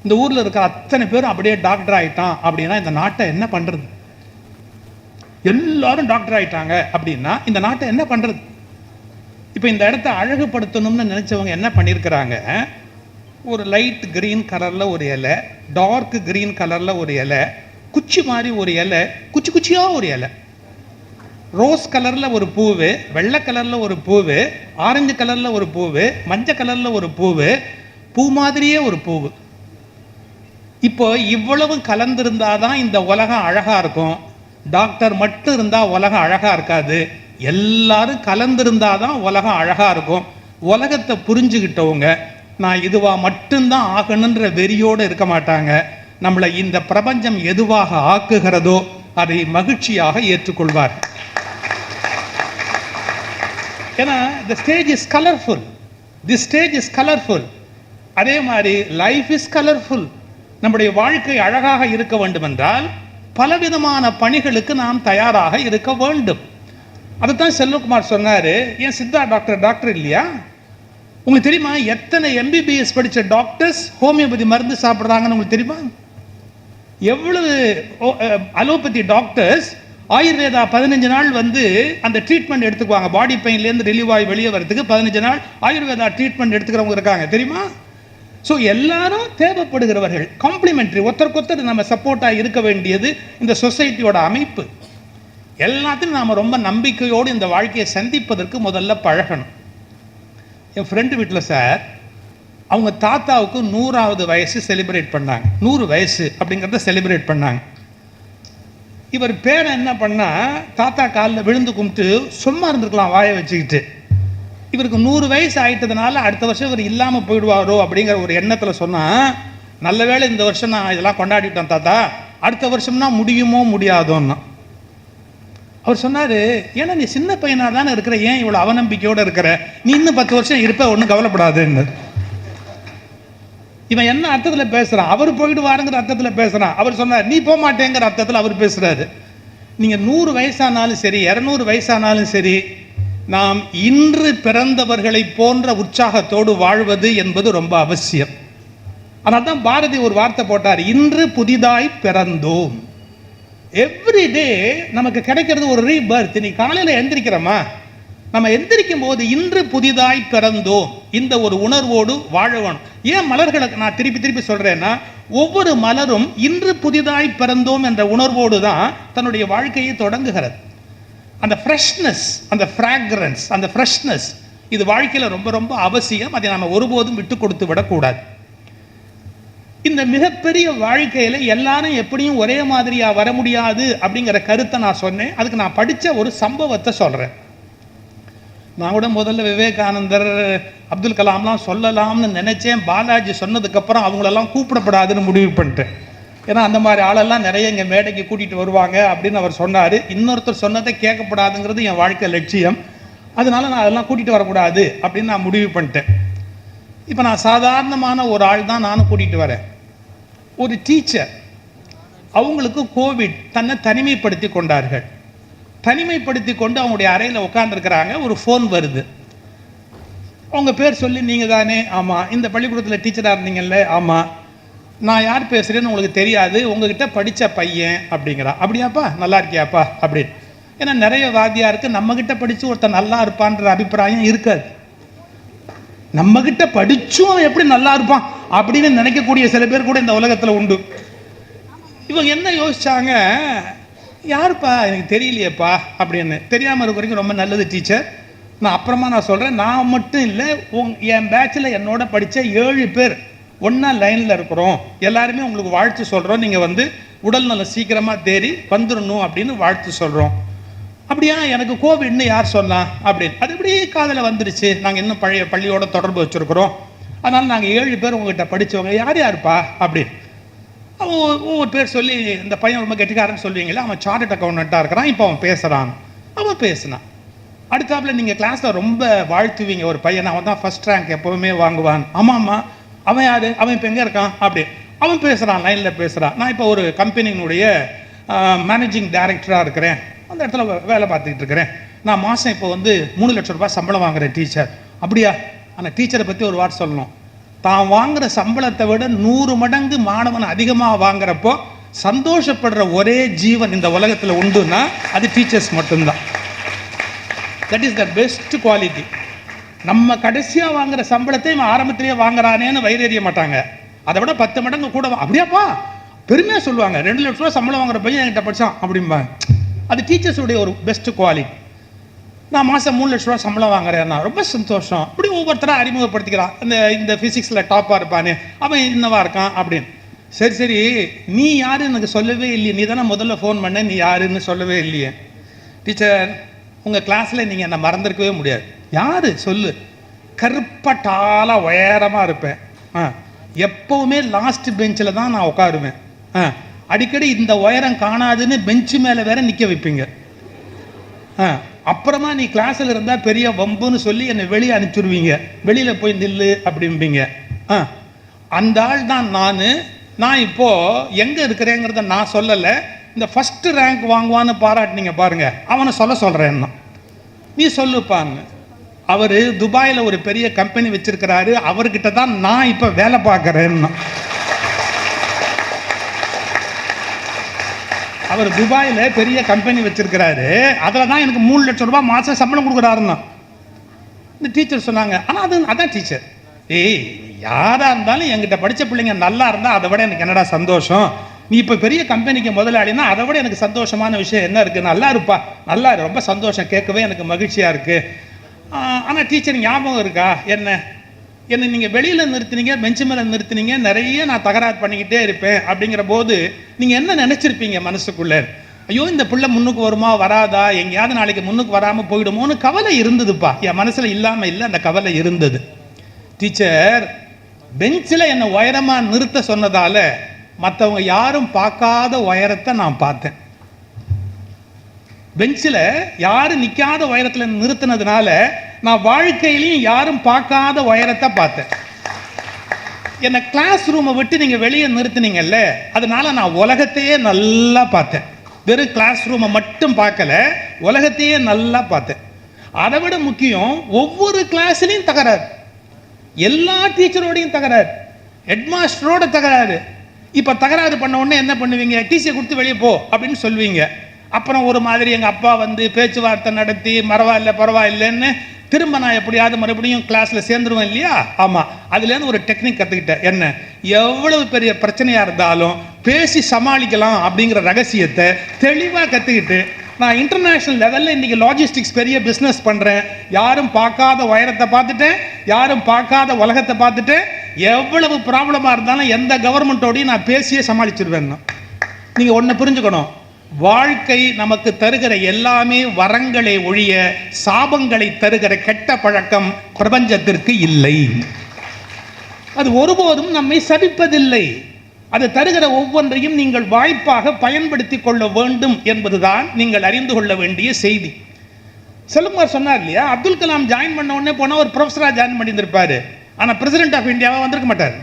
இந்த ஊரில் இருக்கிற அத்தனை பேரும் அப்படியே டாக்டர் ஆகிட்டான் அப்படின்னா இந்த நாட்டை என்ன பண்ணுறது? எல்லாரும் டாக்டர் ஆகிட்டாங்க அப்படின்னா இந்த நாட்டை என்ன பண்ணுறது? இப்போ இந்த இடத்த அழகுபடுத்தணும்னு நினச்சவங்க என்ன பண்ணியிருக்கிறாங்க, ஒரு லைட் கிரீன் கலரில் ஒரு இலை, டார்க் கிரீன் கலரில் ஒரு இலை, குச்சி மாதிரி ஒரு இலை, குச்சி குச்சியாக ஒரு இலை, ரோஸ் கலரில் ஒரு பூவு, வெள்ளை கலரில் ஒரு பூவு, ஆரஞ்சு கலரில் ஒரு பூவு, மஞ்சள் கலரில் ஒரு பூவு, பூ மாதிரியே ஒரு பூவு. இப்போ இவ்வளவு கலந்திருந்தாதான் இந்த உலகம் அழகாக இருக்கும். டாக்டர் மட்டும் இருந்தால் உலகம் அழகாக இருக்காது. எல்லாரும் கலந்திருந்தாதான் உலகம் அழகாக இருக்கும். உலகத்தை புரிஞ்சுக்கிட்டவங்க நான் இதுவா மட்டும்தான் ஆகணுன்ற வெறியோடு இருக்க மாட்டாங்க. நம்மளை இந்த பிரபஞ்சம் எதுவாக ஆக்குகிறதோ அதை மகிழ்ச்சியாக ஏற்றுக்கொள்வார். ஏன்னா the stage is colorful, this stage is colorful. அதே மாதிரி லைஃப் இஸ் கலர்ஃபுல். நம்முடைய வாழ்க்கை அழகாக இருக்க வேண்டும் என்றால் பலவிதமான பணிகளுக்கு நாம் தயாராக இருக்க வேண்டும். அதைத்தான் செல்வகுமார் சொன்னார். ஏன் சித்தா டாக்டர் இல்லையா? உங்களுக்கு தெரியுமா எத்தனை MBBS படித்த டாக்டர்ஸ் ஹோமியோபதி மருந்து சாப்பிட்றாங்கன்னு உங்களுக்கு தெரியுமா? எவ்வளவு அலோபதி டாக்டர்ஸ் ஆயுர்வேதா 15 நாள் வந்து அந்த ட்ரீட்மெண்ட் எடுத்துக்குவாங்க. பாடி பெயின்லேருந்து ரிலீவ் ஆகி வெளியே வரதுக்கு 15 நாள் ஆயுர்வேதா ட்ரீட்மெண்ட் எடுத்துக்கிறவங்க இருக்காங்க, தெரியுமா? ஸோ எல்லாரும் தேவைப்படுகிறவர்கள், காம்ப்ளிமெண்ட்ரி, ஒருத்தருக்கொத்தர் நம்ம சப்போர்ட்டாக இருக்க வேண்டியது இந்த சொசைட்டியோட அமைப்பு. எல்லாத்தையும் நாம் ரொம்ப நம்பிக்கையோடு இந்த வாழ்க்கையை சந்திப்பதற்கு முதல்ல பழகணும். என் ஃப்ரெண்டு வீட்டில் சார், அவங்க தாத்தாவுக்கு 100வது வயசு செலிப்ரேட் பண்ணாங்க. 100 வயசு அப்படிங்கிறத செலிப்ரேட் பண்ணாங்க. இவர் பேரை என்ன பண்ணால், தாத்தா காலில் விழுந்து கும்பிட்டு சும்மா இருந்திருக்கலாம் வாயை வச்சுக்கிட்டு. இவருக்கு 100 வயசு ஆயிட்டதுனால அடுத்த வருஷம் இவர் இல்லாமல் போயிடுவாரோ அப்படிங்கிற ஒரு எண்ணத்தில் சொன்னால், நல்ல வேளை இந்த வருஷம் நான் இதெல்லாம் கொண்டாடிட்டேன் தாத்தா, அடுத்த வருஷம்னா முடியுமோ முடியாதோன்னா. அவர் சொன்னார், ஏன்னா நீ சின்ன பையனாக தானே இருக்கிற, ஏன் இவ்வளோ அவநம்பிக்கையோடு இருக்கிற, நீ இன்னும் 10 வருஷம் இருப்ப, ஒன்றும் கவலைப்படாதுன்னு. இவன் என்ன அர்த்தத்தில் பேசுகிறான்? அவர் போயிட்டு வாருங்கிற அர்த்தத்தில் பேசுகிறான். அவர் சொன்னார், நீ போக மாட்டேங்கிற அர்த்தத்தில் அவர் பேசுகிறாரு. நீங்கள் 100 வயசானாலும் சரி, 200 வயசானாலும் சரி, நாம் இன்று பிறந்தவர்களை போன்ற உற்சாகத்தோடு வாழ்வது என்பது ரொம்ப அவசியம். அதனால தான் பாரதி ஒரு வார்த்தை போட்டார், இன்று புதிதாய் பிறந்தோம். எவ்ரி டே நமக்கு கிடைக்கிறது ஒரு ரீபர்த். நீ காலையில் எந்திரிக்கிறோமா, நம்ம எந்திரிக்கும் போது இன்று புதிதாய் பிறந்தோம் இந்த ஒரு உணர்வோடு வாழணும். ஏன் மலர்களுக்கு நான் திருப்பி சொல்றேன்னா, ஒவ்வொரு மலரும் இன்று புதிதாய் பிறந்தோம் என்ற உணர்வோடு தான் தன்னுடைய வாழ்க்கையை தொடங்குகிறது. அந்த ஃப்ரெஷ்னஸ், அந்த ஃப்ராக்ரன்ஸ், அந்த ஃப்ரெஷ்னஸ் இது வாழ்க்கையில் ரொம்ப ரொம்ப அவசியம். அதை நம்ம ஒருபோதும் விட்டு கொடுத்து விடக்கூடாது. இந்த மிகப்பெரிய வாழ்க்கையில் எல்லாரும் எப்படியும் ஒரே மாதிரியாக வர முடியாது அப்படிங்கிற கருத்தை நான் சொன்னேன். அதுக்கு நான் படித்த ஒரு சம்பவத்தை சொல்கிறேன். நான் கூட முதல்ல விவேகானந்தர், அப்துல் கலாம்லாம் சொல்லலாம்னு நினச்சேன். பாலாஜி சொன்னதுக்கப்புறம் அவங்களெல்லாம் கூப்பிடப்படாதுன்னு முடிவு பண்ணிட்டேன். ஏன்னா அந்த மாதிரி ஆளெல்லாம் நிறைய இங்கே மேடைக்கு கூட்டிகிட்டு வருவாங்க அப்படின்னு அவர் சொன்னார். இன்னொருத்தர் சொன்னதை கேட்கப்படாதுங்கிறது என் வாழ்க்கை லட்சியம். அதனால நான் அதெல்லாம் கூட்டிகிட்டு வரக்கூடாது அப்படின்னு நான் முடிவு பண்ணிட்டேன். இப்போ நான் சாதாரணமான ஒரு ஆள் தான் நானும் கூட்டிகிட்டு வரேன். ஒரு டீச்சர், அவங்களுக்கு கோவிட், தன்னை தனிமைப்படுத்தி கொண்டார்கள். தனிமைப்படுத்தி கொண்டு அவங்களுடைய அறையில் உட்காந்துருக்கிறாங்க. ஒரு ஃபோன் வருது. அவங்க பேர் சொல்லி, நீங்கள் தானே? ஆமாம். இந்த பள்ளிக்கூடத்தில் டீச்சராக இருந்தீங்கல்ல? ஆமாம். நான் யார் பேசுகிறேன்னு உங்களுக்கு தெரியாது, உங்ககிட்ட படித்த பையன் அப்படிங்கிறா. அப்படியாப்பா, நல்லா இருக்கியாப்பா அப்படின்னு. ஏன்னா நிறைய வாத்தியாருக்கு நம்மகிட்ட படித்து ஒருத்தர் நல்லா இருப்பான்ற அபிப்பிராயம் இருக்காது. நம்மகிட்ட படிச்சும் அவன் எப்படி நல்லா இருப்பான் அப்படின்னு நினைக்கக்கூடிய சில பேர் கூட இந்த உலகத்தில் உண்டு. இவங்க என்ன யோசிச்சாங்க, யாருப்பா எனக்கு தெரியலையேப்பா அப்படின்னு. தெரியாமல் இருக்க வரைக்கும் ரொம்ப நல்லது டீச்சர், நான் அப்புறமா நான் சொல்கிறேன். நான் மட்டும் இல்லை, என் பேட்சில் என்னோட படித்த 7 பேர் ஒன்றா லைனில் இருக்கிறோம். எல்லாருமே உங்களுக்கு வாழ்த்து சொல்கிறோம். நீங்கள் வந்து உடல் நலம் சீக்கிரமாக தேறி வந்துடணும் அப்படின்னு வாழ்த்து சொல்கிறோம். அப்படியா, எனக்கு கோவிட்னு யார் சொல்லலாம் அப்படின்னு. அது இப்படி காதில் வந்துருச்சு. நாங்கள் இன்னும் பழைய பள்ளியோட தொடர்பு வச்சுருக்குறோம். அதனால் நாங்கள் 7 பேர் உங்கள்கிட்ட படித்தவங்க. யார் யாருப்பா அப்படின்னு அவன் ஒவ்வொரு பேர் சொல்லி, இந்த பையன் ரொம்ப கெட்டிக்காரன்னு சொல்லுவீங்களா, அவன் சார்ட்டட் அக்கௌண்டண்ட்டாக இருக்கிறான், இப்போ அவன் பேசுகிறான். அவன் பேசினான். அடுத்தாப்புல நீங்கள் கிளாஸில் ரொம்ப வாழ்த்துவீங்க ஒரு பையனை, அவன் தான் ஃபஸ்ட் ரேங்க் எப்போவுமே வாங்குவான். ஆமாம்மா. அவன் யார்? அவன் இப்போ எங்கே இருக்கான் அப்படி. அவன் பேசுகிறான், லைனில் பேசுகிறான். நான் இப்போ ஒரு கம்பெனியினுடைய மேனேஜிங் டைரக்டராக இருக்கிறேன், அந்த இடத்துல வேலை பார்த்துக்கிட்டு இருக்கிறேன். நான் மாதம் இப்போ வந்து 3 லட்சம் ரூபாய் சம்பளம் வாங்குகிறேன் டீச்சர். அப்படியா? ஆனால் டீச்சரை பற்றி ஒரு வார்த்தை சொல்லணும். தான் வாங்குற சம்பளத்தை விட 100 மடங்கு மாணவன் அதிகமாக வாங்குறப்போ சந்தோஷப்படுற ஒரே ஜீவன் இந்த உலகத்தில் உண்டுன்னா அது டீச்சர்ஸ் மட்டும்தான். That is the best quality. நம்ம கடைசியாக வாங்குற சம்பளத்தை இவன் ஆரம்பத்திலேயே வாங்குறானேன்னு வயிறறிய மாட்டாங்க. அதை விட 10 மடங்கு கூட அப்படியாப்பா பெருமையாக சொல்லுவாங்க. 2 லட்ச ரூபா சம்பளம் வாங்குற பையன் என்கிட்ட படித்தான் அப்படிம்பாங்க. அது டீச்சர்ஸுடைய ஒரு பெஸ்ட் குவாலிட்டி. நான் மாதம் 3 லட்ச ரூபா சம்பளம் வாங்குறேன்னா ரொம்ப சந்தோஷம். அப்படி ஒவ்வொருத்தராக அறிமுகப்படுத்திக்கிறான். இந்த ஃபிசிக்ஸில் டாப்பாக இருப்பானே அவன் இன்னவா இருக்கான் அப்படின்னு. சரி சரி, நீ யாரு எனக்கு சொல்லவே இல்லையே, நீ தானே முதல்ல ஃபோன் பண்ண, நீ யாருன்னு சொல்லவே இல்லையே. டீச்சர், உங்கள் கிளாஸில் நீங்கள் என்னை மறந்துருக்கவே முடியாது. யார் சொல்லு. கருப்பட்டாலாக உயரமாக இருப்பேன். எப்போவுமே லாஸ்ட் பெஞ்சில் தான் நான் உட்காருவேன். அடிக்கடி இந்த உயரம் காணாதுன்னு பெஞ்சு மேலே வேற நிற்க வைப்பீங்க. அப்புறமா நீ கிளாஸில் இருந்தால் பெரிய வம்புன்னு சொல்லி என்னை வெளியே அனுப்பிச்சுடுவீங்க. வெளியில் போய் நில்லு அப்படிம்பீங்க. அந்த ஆள் தான் நான் இப்போது எங்கே இருக்கிறேங்கிறத நான் சொல்லலை. இந்த ஃபஸ்ட்டு ரேங்க் வாங்குவான்னு பாராட்டினீங்க பாருங்க, அவனை சொல்கிறேன்னா நீ சொல்லுப்பான்னு. அவர் துபாயில் ஒரு பெரிய கம்பெனி வச்சிருக்கிறாரு. அவர்கிட்ட தான் நான் இப்போ வேலை பார்க்குறேன்னா. அவர் துபாயில் பெரிய கம்பெனி வச்சிருக்கிறாரு. அதில் தான் எனக்கு 3 லட்சம் ரூபாய் மாதம் சம்பளம் கொடுக்குறாருன்னா. இந்த டீச்சர் சொன்னாங்க, ஆனால் அதான் டீச்சர், ஏய் யாராக இருந்தாலும் என்கிட்ட படித்த பிள்ளைங்க நல்லா இருந்தால் அதை விட எனக்கு என்னடா சந்தோஷம். நீ இப்போ பெரிய கம்பெனிக்கு முதலாளினா அதை விட எனக்கு சந்தோஷமான விஷயம் என்ன இருக்குது. நல்லா இருப்பா, நல்லா ரொம்ப சந்தோஷம், கேட்கவே எனக்கு மகிழ்ச்சியாக இருக்குது. ஆனால் டீச்சர் ஞாபகம் இருக்கா என்னை நீங்கள் வெளியில் நிறுத்தினீங்க, பெஞ்சு மேலே நிறுத்தினீங்க, நிறைய நான் தகராறு பண்ணிக்கிட்டே இருப்பேன். அப்படிங்கிற போது நீங்கள் என்ன நினச்சிருப்பீங்க மனசுக்குள்ளே? ஐயோ இந்த பிள்ளை முன்னுக்கு வருமா வராதா, எங்கேயாவது நாளைக்கு முன்னுக்கு வராமல் போயிடுமோன்னு கவலை இருந்ததுப்பா. என் மனசில் இல்லாமல் இல்லை, அந்த கவலை இருந்தது. டீச்சர் பெஞ்சில் என்னை உயரமாக நிறுத்த சொன்னதால மற்றவங்க யாரும் பார்க்காத உயரத்தை நான் பார்த்தேன். பெஞ்சில் யாரும் நிற்காத உயரத்தில் நிறுத்தினதுனால நான் வாழ்க்கையிலையும் யாரும் பார்க்காத உயரத்தை பார்த்தேன். என்னை கிளாஸ் ரூமை விட்டு நீங்கள் வெளியே நிறுத்தினீங்கல்ல, அதனால நான் உலகத்தையே நல்லா பார்த்தேன். வெறும் கிளாஸ் ரூமை மட்டும் பார்க்கல, உலகத்தையே நல்லா பார்த்தேன். அதை விட முக்கியம், ஒவ்வொரு கிளாஸ்லையும் தகராறு, எல்லா டீச்சரோடையும் தகராறு, ஹெட்மாஸ்டரோட தகராறு. இப்போ தகராறு பண்ண உடனே என்ன பண்ணுவீங்க? டிசியை கொடுத்து வெளியே போ அப்படின்னு சொல்லுவீங்க. அப்புறம் ஒரு மாதிரி எங்கள் அப்பா வந்து பேச்சுவார்த்தை நடத்தி பரவாயில்லைன்னு திரும்ப நான் எப்படியாவது மறுபடியும் கிளாஸில் சேர்ந்துருவேன் இல்லையா? ஆமாம், அதுலேருந்து ஒரு டெக்னிக் கற்றுக்கிட்டேன். என்ன, எவ்வளவு பெரிய பிரச்சனையாக இருந்தாலும் பேசி சமாளிக்கலாம் அப்படிங்கிற ரகசியத்தை தெளிவாக கற்றுக்கிட்டு நான் இன்டர்நேஷ்னல் லெவலில் இன்றைக்கி லாஜிஸ்டிக்ஸ் பெரிய பிஸ்னஸ் பண்ணுறேன். யாரும் பார்க்காத உயரத்தை பார்த்துட்டேன், யாரும் பார்க்காத உலகத்தை பார்த்துட்டேன். எவ்வளவு ப்ராப்ளமாக இருந்தாலும் எந்த கவர்மெண்ட்டோடையும் நான் பேசியே சமாளிச்சிருவேன். நீங்கள் ஒன்று புரிஞ்சுக்கணும், வாழ்க்கை நமக்கு தருகிற எல்லாமே வரங்களை ஒழிய சாபங்களை தருகிற கெட்ட பழக்கம் பிரபஞ்சத்திற்கு இல்லை. அது ஒருபோதும் நம்மை சபிப்பதில்லை. அது தருகிற ஒவ்வொன்றையும் நீங்கள் வாய்ப்பாக பயன்படுத்தி கொள்ள வேண்டும் என்பதுதான் நீங்கள் அறிந்து கொள்ள வேண்டிய செய்தி. செல்வகுமார் சொன்னார் இல்லையா, அப்துல் கலாம் ஜாயின் பண்ண உடனே போனால் ஒரு ப்ரொஃபஸராக ஜாயின் பண்ணியிருந்திருப்பாரு, ஆனால் பிரசிடென்ட் ஆஃப் இந்தியாவாக வந்திருக்க மாட்டார்.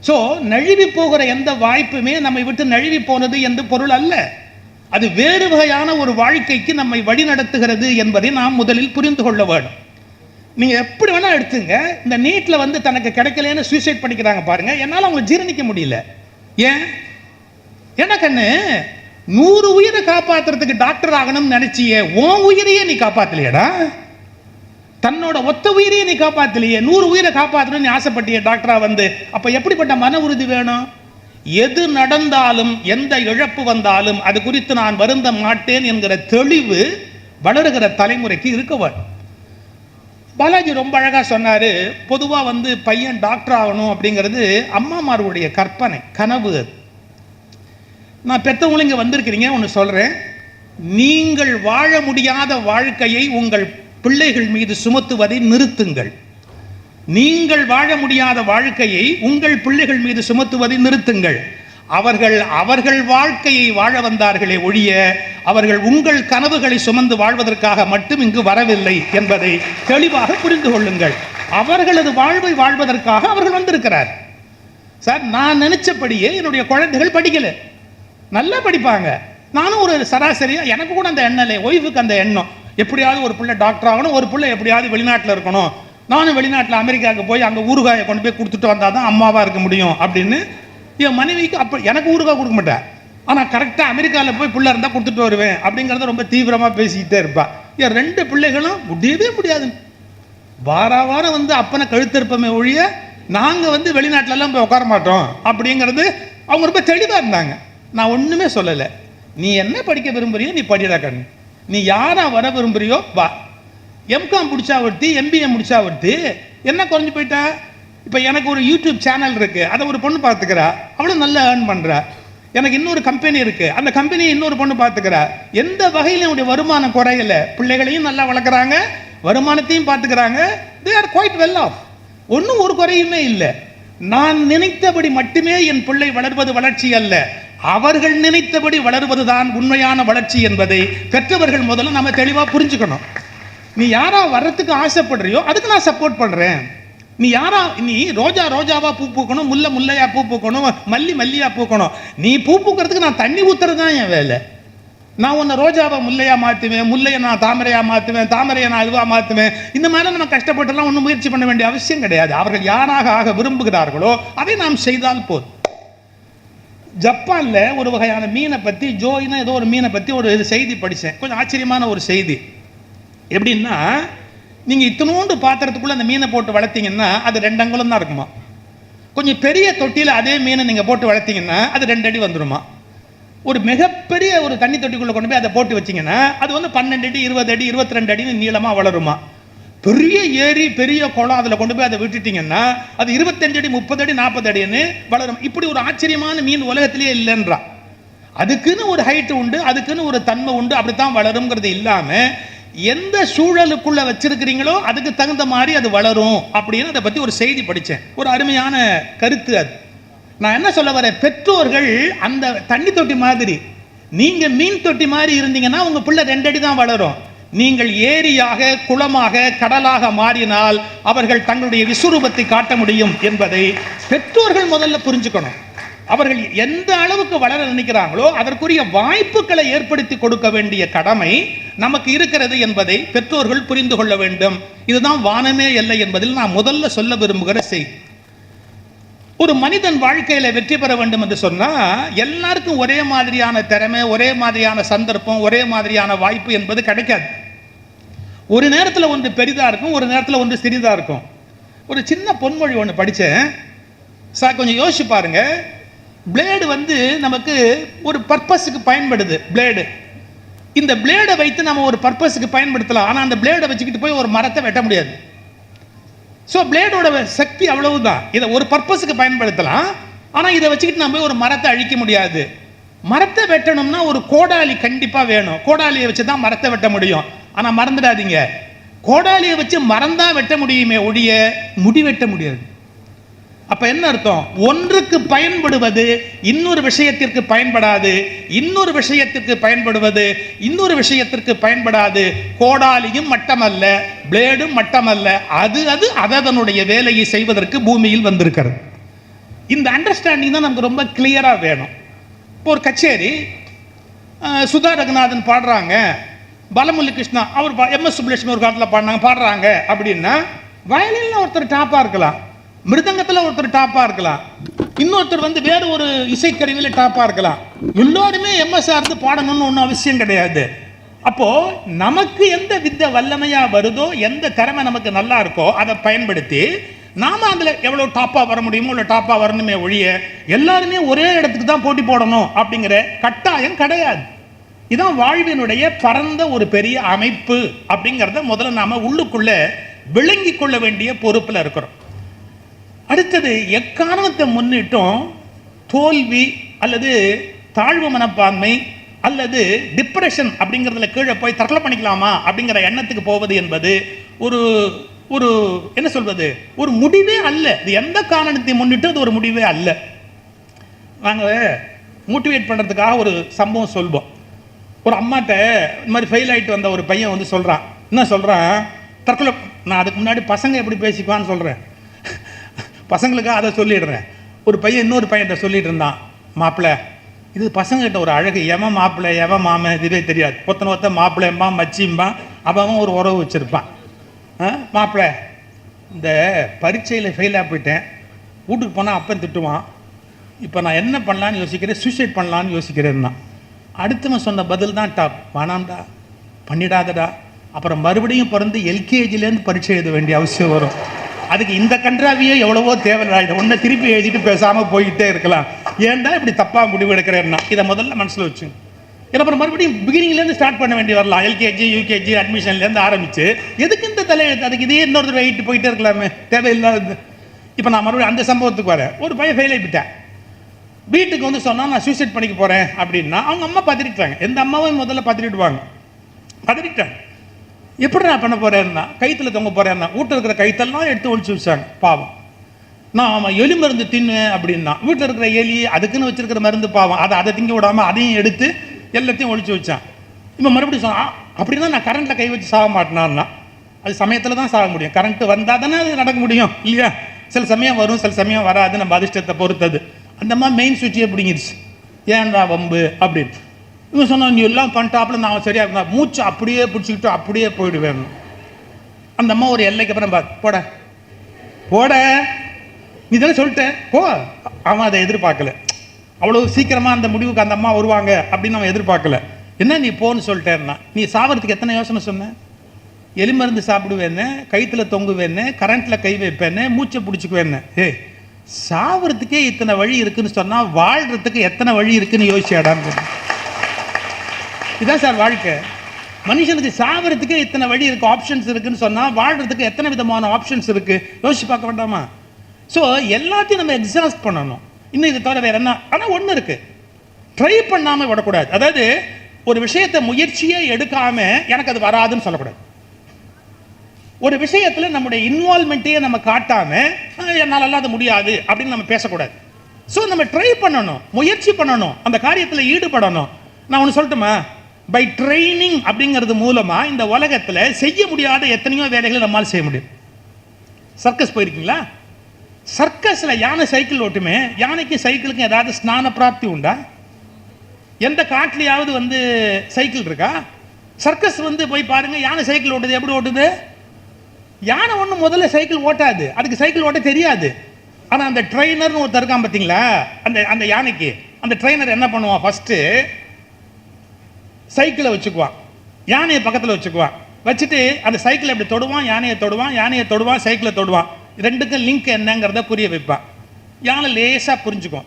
ஸோ நழுவி போகிற எந்த வாய்ப்புமே நம்மை விட்டு நழுவி போனது என்று பொருள் அல்ல. அது வேறு வகையான ஒரு வாழ்க்கைக்கு நம்மை வழி நடத்துகிறது என்பதை நாம் முதலில் புரிந்து கொள்ள வேண்டும். நீங்கள் எப்படி வேணால் எடுத்துங்க, இந்த நீட்டில் வந்து தனக்கு கிடைக்கலன்னு சூசைட் பண்ணிக்கிறாங்க பாருங்க, என்னால் அவங்க ஜீரணிக்க முடியல. ஏன்னா கண்ணு, 100 உயிரை காப்பாற்றுறதுக்கு டாக்டர் ஆகணும்னு நினைச்சியே, உன் உயிரையே நீ காப்பாற்றலையடா. தன்னோட ஒத்த உயிரையே நீ காப்பாற்றலையே, 100 உயிரை காப்பாற்றணும்னு ஆசைப்பட்டிய டாக்டரா வந்து. அப்போ எப்படிப்பட்ட மன உறுதி வேணும்? எது நடந்தாலும் எந்த இழப்பு வந்தாலும் அது குறித்து நான் வருந்த மாட்டேன் என்கிற தெளிவு வளருகிற தலைமுறைக்கு இருக்க வேண்டும். பாலாஜி ரொம்ப அழகாக சொன்னார், பொதுவாக வந்து பையன் டாக்டர் ஆகணும் அப்படிங்கிறது அம்மாமாருடைய கற்பனை, கனவு. அது நான் பெற்றவங்களும் இங்கே வந்திருக்கிறீங்க, ஒன்று சொல்கிறேன், நீங்கள் வாழ முடியாத வாழ்க்கையை உங்கள் பிள்ளைகள் மீது சுமத்துவதை நிறுத்துங்கள். நீங்கள் வாழ முடியாத வாழ்க்கையை உங்கள் பிள்ளைகள் மீது சுமத்துவதை நிறுத்துங்கள். அவர்கள் வாழ்க்கையை வாழ வந்தார்களே ஒழிய அவர்கள் உங்கள் கனவுகளை சுமந்து வாழ்வதற்காக மட்டும் இங்கு வரவில்லை என்பதை தெளிவாக புரிந்து கொள்ளுங்கள். அவர்களது வாழ்வை வாழ்வதற்காக அவர்கள் வந்திருக்கிறார். சார், நான் நினைச்சபடியே என்னுடைய குழந்தைகள் படிக்கல, நல்லா படிப்பாங்க. நானும் ஒரு சராசரியா, எனக்கு கூட அந்த எண்ணம் இல்லை, ஒய்ஃபுக்கு அந்த எண்ணம், எப்படியாவது ஒரு பிள்ளை டாக்டர் ஆகணும், ஒரு பிள்ளை எப்படியாவது வெளிநாட்டில் இருக்கணும், நானும் வெளிநாட்டில் அமெரிக்காவுக்கு போய் அங்கே ஊறுகாயை கொண்டு போய் கொடுத்துட்டு வந்தால் தான் அம்மாவாக இருக்க முடியும் அப்படின்னு என் மனைவிக்கு அப்போ எனக்கு ஊறுகாய் கொடுக்க மாட்டேன். ஆனால் கரெக்டாக அமெரிக்காவில் போய் பிள்ளை இருந்தால் கொடுத்துட்டு வருவேன் அப்படிங்கிறத ரொம்ப தீவிரமாக பேசிக்கிட்டே இருப்பாள். என் 2 பிள்ளைகளும் முடியவே முடியாது. வாரம் வந்து அப்பனை கழுத்திருப்பமே ஒழிய நாங்கள் வந்து வெளிநாட்டிலலாம் போய் உட்கார மாட்டோம் அப்படிங்கிறது அவங்க ரொம்ப தெளிவாக இருந்தாங்க. நான் ஒன்றுமே சொல்லலை. நீ என்ன படிக்க விரும்புறியோ நீ படிடா கண்ணு, நீ யாராக வர விரும்புறியோ வா. எம்காம் முடிச்சா ஒருத்தி, எம்பிஏ முடிச்சா ஒருத்தி, என்ன குறைஞ்சி போயிட்டா? இப்போ எனக்கு ஒரு யூடியூப் சேனல் இருக்குது, அதை ஒரு பொண்ணு பார்த்துக்கிறா, அவளும் நல்லா ஏர்ன் பண்ணுறா. எனக்கு இன்னொரு கம்பெனி இருக்குது, அந்த கம்பெனியை இன்னொரு பொண்ணு பார்த்துக்கிறா. எந்த வகையிலும் என்னுடைய வருமானம் குறையல. பிள்ளைகளையும் நல்லா வளர்க்குறாங்க, வருமானத்தையும் பார்த்துக்கிறாங்க. They are quite well off. ஒன்றும் ஒரு குறையுமே இல்லை. நான் நினைத்தபடி மட்டுமே என் பிள்ளை வளர்வது வளர்ச்சி அல்ல, அவர்கள் நினைத்தபடி வளர்வதுதான் உண்மையான வளர்ச்சி என்பதை பெற்றவர்கள் முதல்ல நம்ம தெளிவாக புரிஞ்சுக்கணும். நீ யாரா வர்றதுக்கு ஆசைப்படுறியோ அதுக்கு நான் சப்போர்ட் பண்ணுறேன். நீ ரோஜா ரோஜாவா பூ பூக்கணும், முல்லை முல்லையா பூ பூக்கணும், மல்லி மல்லியா பூக்கணும். நீ பூ பூக்கிறதுக்கு நான் தண்ணி ஊத்துறது தான் என் வேலை. நான் உன்னை ரோஜாவை முல்லையா மாற்றுவேன், முல்லையை நான் தாமரையா மாற்றுவேன், தாமரையை நான் இதுவாக மாற்றுவேன். இந்த மாதிரி நம்ம கஷ்டப்பட்டுலாம் ஒன்றும் முயற்சி பண்ண வேண்டிய அவசியம் கிடையாது. அவர்கள் யாராக ஆக விரும்புகிறார்களோ அதை நாம் செய்தால் போதும். ஜப்பானில் ஒரு வகையான மீனை பற்றி, ஜோயினா ஏதோ ஒரு மீனை பற்றி ஒரு செய்தி படித்தேன். கொஞ்சம் ஆச்சரியமான ஒரு செய்தி. எப்படின்னா, நீங்கள் இத்தனோண்டு பாத்திரத்துக்குள்ளே அந்த மீனை போட்டு வளர்த்தீங்கன்னா அது 2 அங்குலம் தான் இருக்குமா. கொஞ்சம் பெரிய தொட்டியில் அதே மீனை நீங்கள் போட்டு வளர்த்தீங்கன்னா அது 2 அடி வந்துடுமா. ஒரு மிகப்பெரிய ஒரு தண்ணி தொட்டிக்குள்ளே கொண்டு போய் அதை போட்டு வச்சிங்கன்னா அது வந்து 12 அடி 20 அடி 22 அடின்னு நீளமாக வளருமா. பெரிய ஏரி பெரிய குளம் அதில் கொண்டு போய் அதை விட்டுட்டிங்கன்னா அது 25 அடி 30 அடி 40 அடின்னு வளரும். இப்படி ஒரு ஆச்சரியமான மீன் உலகத்திலேயே இல்லைன்றா. அதுக்குன்னு ஒரு ஹைட்டு உண்டு, அதுக்குன்னு ஒரு தன்மை உண்டு, அப்படித்தான் வளருங்கிறது இல்லாமல் எந்த சூழலுக்குள்ள வச்சிருக்கிறீங்களோ அதுக்கு தகுந்த மாதிரி அது வளரும் அப்படின்னு அதை பற்றி ஒரு செய்தி படித்தேன். ஒரு அருமையான கருத்து அது. நான் என்ன சொல்ல வரேன், பெற்றோர்கள் அந்த தண்ணி தொட்டி மாதிரி, நீங்கள் மீன் தொட்டி மாதிரி இருந்தீங்கன்னா உங்கள் பிள்ளை 2 அடி தான் வளரும். நீங்கள் ஏரியாக குளமாக கடலாக மாறினால் அவர்கள் தங்களுடைய விஸ்வரூபத்தை காட்ட முடியும் என்பதை பெற்றோர்கள் முதல்ல புரிஞ்சுக்கணும். அவர்கள் எந்த அளவுக்கு வளர நினைக்கிறாங்களோ அதற்குரிய வாய்ப்புகளை ஏற்படுத்தி கொடுக்க வேண்டிய கடமை நமக்கு இருக்கிறது என்பதை பெற்றோர்கள் புரிந்து கொள்ள வேண்டும். இதுதான் வானமே இல்லை என்பதில் நான் முதல்ல சொல்ல விரும்புகிற செய்தி. ஒரு மனிதன் வாழ்க்கையில் வெற்றி பெற வேண்டும் என்று சொன்னால் எல்லாருக்கும் ஒரே மாதிரியான திறமை, ஒரே மாதிரியான சந்தர்ப்பம், ஒரே மாதிரியான வாய்ப்பு என்பது கிடைக்காது. ஒரு நேரத்தில் ஒன்று பெரிதாக இருக்கும், ஒரு நேரத்தில் ஒன்று சிறிதாக இருக்கும். ஒரு சின்ன பொன்மொழி ஒன்று படித்தேன் சார், கொஞ்சம் யோசிச்சு பாருங்க. பிளேடு வந்து நமக்கு ஒரு பர்பஸுக்கு பயன்படுது. பிளேடு, இந்த பிளேடை வைத்து நம்ம ஒரு பர்பஸுக்கு பயன்படுத்தலாம். ஆனால் அந்த பிளேடை வச்சுக்கிட்டு போய் ஒரு மரத்தை வெட்ட முடியாது. ஸோ பிளேடோட சக்தி அவ்வளவுதான். இதை ஒரு பர்பஸுக்கு பயன்படுத்தலாம், ஆனால் இதை வச்சுக்கிட்டு நம்ம போய் ஒரு மரத்தை அழிக்க முடியாது. மரத்தை வெட்டணும்னா ஒரு கோடாலி கண்டிப்பாக வேணும். கோடாலியை வச்சு தான் மரத்தை வெட்ட முடியும். ஆனால் மறந்துடாதீங்க, கோடாலியை வச்சு மரம் தான் வெட்ட முடியுமே ஒழிய முடி வெட்ட முடியாது. அப்ப என்ன அர்த்தம்? ஒன்றுக்கு பயன்படுவது இன்னொரு விஷயத்திற்கு பயன்படாது, இன்னொரு விஷயத்திற்கு பயன்படுவது இன்னொரு விஷயத்திற்கு பயன்படாது. கோடாலியும் மட்டமல்ல, பிளேடும் மட்டமல்ல, அது அதனுடைய வேலையை செய்வதற்கு பூமியில் வந்திருக்கிறது. இந்த அண்டர்ஸ்டாண்டிங் தான் நமக்கு ரொம்ப கிளியரா வேணும். இப்போ ஒரு கச்சேரி, சுதா ரகுநாதன் பாடுறாங்க, பலமுல்லி கிருஷ்ணா அவர் MS சுப்புலட்சுமி ஒரு காலத்தில் பாடுறாங்க அப்படின்னா வயலின்ல ஒருத்தர் டாப்பா இருக்கலாம், மிருதங்கத்தில் ஒருத்தர் டாப்பா இருக்கலாம், இன்னொருத்தர் வந்து வேற ஒரு இசைக்கருவியில் டாப்பா இருக்கலாம். எல்லோருமே MS இருந்து பாடணும்னு ஒன்றும் அவசியம் கிடையாது. அப்போ நமக்கு எந்த வித்தை வல்லமையா வருதோ, எந்த திறமை நமக்கு நல்லா இருக்கோ அதை பயன்படுத்தி நாம அதுல எவ்வளவு டாப்பா வர முடியுமோ இல்லை டாப்பா வரணுமே ஒழிய எல்லாருமே ஒரே இடத்துக்கு தான் போட்டி போடணும் அப்படிங்கிற கட்டாயம் கிடையாது. இதான் வாழ்வினுடைய பரந்த ஒரு பெரிய அமைப்பு அப்படிங்கிறத முதல்ல நாம உள்ளுக்குள்ள விளங்கி கொள்ள வேண்டிய பொறுப்புல இருக்கிறோம். அடுத்தது, எக்காரணத்தை முன்னிட்டும் தோல்வி அல்லது தாழ்வு மனப்பான்மை அல்லது டிப்ரெஷன் அப்படிங்கிறதுல கீழே போய் தற்கொலை பண்ணிக்கலாமா அப்படிங்கிற எண்ணத்துக்கு போவது என்பது ஒரு ஒரு என்ன சொல்வது, ஒரு முடிவே அல்ல. இது எந்த காரணத்தை முன்னிட்டு அது ஒரு முடிவே அல்ல. நாங்கள் மோட்டிவேட் பண்ணுறதுக்காக ஒரு சம்பவம் சொல்வோம். ஒரு அம்மாட்ட இந்த மாதிரி ஃபெயில் ஆகிட்டு வந்த ஒரு பையன் வந்து சொல்கிறான். என்ன சொல்கிறான்? தற்கொலை. நான் அதுக்கு முன்னாடி பசங்க எப்படி பேசிக்குவான்னு சொல்கிறேன், பசங்களுக்காக அதை சொல்லிடுறேன். ஒரு பையன் இன்னொரு பையன்கிட்ட சொல்லிட்டு இருந்தான், மாப்பிள்ளை இது பசங்ககிட்ட ஒரு அழகு, எவன் மாப்பிள்ளை எவன் மாமன் இதுவே தெரியாது. ஒருத்தன் மாப்பிள்ளைம்பான் மச்சிம்பான், அவன் ஒரு உறவு வச்சுருப்பான். மாப்பிள்ளை இந்த பரீட்சையில் ஃபெயிலாக போயிட்டேன், வீட்டுக்கு போனால் அப்பன் திட்டுவான், இப்போ நான் என்ன பண்ணலான்னு யோசிக்கிறேன், சூசைட் பண்ணலான்னு யோசிக்கிறேன்னா. அடுத்தவன் சொன்ன பதில் தான் டாப், வேணாம்டா, பண்ணிடாதடா, அப்புறம் மறுபடியும் பிறந்து எல்கேஜிலேருந்து பரீட்சை எழுத வேண்டிய அவசியம் வரும். அதுக்கு இந்த கன்றாவியே எவ்வளவோ தேவையில்லை, இதை ஒன்றை திருப்பி எழுதிட்டு பேசாமல் போய்கிட்டே இருக்கலாம். ஏன்டா இப்படி தப்பாக முடிவு எடுக்கிறேன்னா இதை முதல்ல மனசில் வச்சுங்க. அப்புறம் மறுபடியும் பிகினிங்லேருந்து ஸ்டார்ட் பண்ண வேண்டி வரலாம். எல்கேஜி யூகேஜி அட்மிஷன்லேருந்து ஆரம்பித்து எதுக்கு இந்த தலையெழுத்து, அதுக்கு இதே இன்னொரு தடவை வெயிட்டு போயிட்டே இருக்கலாமே, தேவையில்லாது. இப்போ நான் மறுபடியும் அந்த சம்பவத்துக்கு வரேன். ஒரு பையன் ஃபெயில் ஆகிட்டேன், வீட்டுக்கு வந்து சொன்னால் நான் சூசைட் பண்ணிக்க போகிறேன் அப்படின்னா அவங்க அம்மா பதறிட்டாங்க. எந்த அம்மாவும் முதல்ல பதறிடுவாங்க. பதறிட்டாங்க. எப்படி நான் பண்ண போகிறேன்னா, கைத்தில் தொங்க போகிறேன்னா வீட்டில் இருக்கிற கைத்தெல்லாம் எடுத்து ஒழிச்சு வச்சாங்க. பாவம். நான் அவன் எலி மருந்து தின்னுவேன் அப்படின்னா வீட்டில் இருக்கிற எலி அதுக்குன்னு வச்சிருக்கிற மருந்து பாவம், அதை திங்க விடாமல் அதையும் எடுத்து எல்லாத்தையும் ஒழிச்சு வச்சான். இப்போ மறுபடியும் சொன்னான், அப்படின்னா நான் கரண்ட்டில் கை வச்சு சாக மாட்டேனான்னா, அது சமயத்தில் தான் சாக முடியும். கரண்ட்டு வந்தால் தானே அது நடக்க முடியும் இல்லையா? சில சமயம் வரும், சில சமயம் வராது, நம்ம அதிர்ஷ்டத்தை பொறுத்தது. அந்த மாதிரி மெயின் சுவிட்சே பிடிங்கிடுச்சு. ஏன்டா வம்பு அப்படின்னு இவன் சொன்னான். நீ எல்லாம் பண்ணிட்டாப்புல நான் சரியாக இருந்தா மூச்சு அப்படியே பிடிச்சிக்கிட்டு அப்படியே போயிடுவேன். அந்த அம்மா ஒரு எல்லைக்கு அப்புறம் போட போட நீ தானே சொல்லிட்டேன் போ. அவன் அதை எதிர்பார்க்கல. அவ்வளோ சீக்கிரமாக அந்த முடிவுக்கு அந்த அம்மா வருவாங்க அப்படின்னு அவன் எதிர்பார்க்கல. என்ன நீ போன்னு சொல்லிட்டேன்னா, நீ சாவறதுக்கு எத்தனை யோசனை சொன்ன? எலி மருந்து சாப்பிடுவேன்னு, கைத்தில் தொங்குவேன்னு, கரண்ட்டில் கை வைப்பேன்னு, மூச்சை பிடிச்சிக்குவேன்னு. சாவறதுக்கே இத்தனை வழி இருக்குன்னு சொன்னால் வாழ்கிறதுக்கு எத்தனை வழி இருக்குன்னு யோசிச்சாடான்னு. இதுதான் சார் வாழ்க்கை. மனுஷனுக்கு சாவறதுக்கே இத்தனை வழி இருக்குது, ஆப்ஷன்ஸ் இருக்குன்னு சொன்னால் வாழ்கிறதுக்கு எத்தனை விதமான ஆப்ஷன்ஸ் இருக்குது யோசிச்சு பார்க்க வேண்டாமா? ஸோ எல்லாத்தையும் நம்ம எக்ஸாஸ்ட் பண்ணணும். இன்னும் இதை தவிர வேறு என்ன? ஆனால் ஒன்று இருக்குது, ட்ரை பண்ணாமல் விடக்கூடாது. அதாவது ஒரு விஷயத்தை முயற்சியே எடுக்காமல் எனக்கு அது வராதுன்னு சொல்லக்கூடாது. ஒரு விஷயத்தில் நம்முடைய இன்வால்மெண்ட்டையே நம்ம காட்டாமல் என்னால் அது முடியாது அப்படின்னு நம்ம பேசக்கூடாது. ஸோ நம்ம ட்ரை பண்ணணும், முயற்சி பண்ணணும், அந்த காரியத்தில் ஈடுபடணும். நான் ஒன்று சொல்லட்டுமா? பை ட்ரைனிங் அப்படிங்கிறது மூலமாக இந்த உலகத்தில் செய்ய முடியாத எத்தனையோ வேலைகளை நம்மால் செய்ய முடியும். சர்க்கஸ் போயிருக்கீங்களா? சர்க்கஸில் யானை சைக்கிள் ஓட்டுமே, யானைக்கும் சைக்கிளுக்கும் ஏதாவது ஸ்நான பிராப்தி உண்டா? எந்த காட்டிலையாவது வந்து சைக்கிள் இருக்கா? சர்க்கஸ் வந்து போய் பாருங்க, யானை சைக்கிள் ஓட்டுது. எப்படி ஓட்டுது? யானை ஒன்று முதல்ல சைக்கிள் ஓட்டாது, அதுக்கு சைக்கிள் ஓட்ட தெரியாது. ஆனால் அந்த ட்ரெயினர்னு ஒருத்தர் இருக்கான் பார்த்தீங்களா, அந்த யானைக்கு அந்த ட்ரெயினர் என்ன பண்ணுவான்? ஃபஸ்ட்டு சைக்கிளை வச்சுக்குவான், யானையை பக்கத்தில் வச்சுக்குவான். வச்சுட்டு அந்த சைக்கிளை எப்படி தொடுவான், யானையை தொடுவான், யானையை தொடுவான், சைக்கிளை தொடுவான். ரெண்டுக்கும் லிங்க் என்னங்கிறத புரிய வைப்பான். யானை லேசாக புரிஞ்சுக்கும்.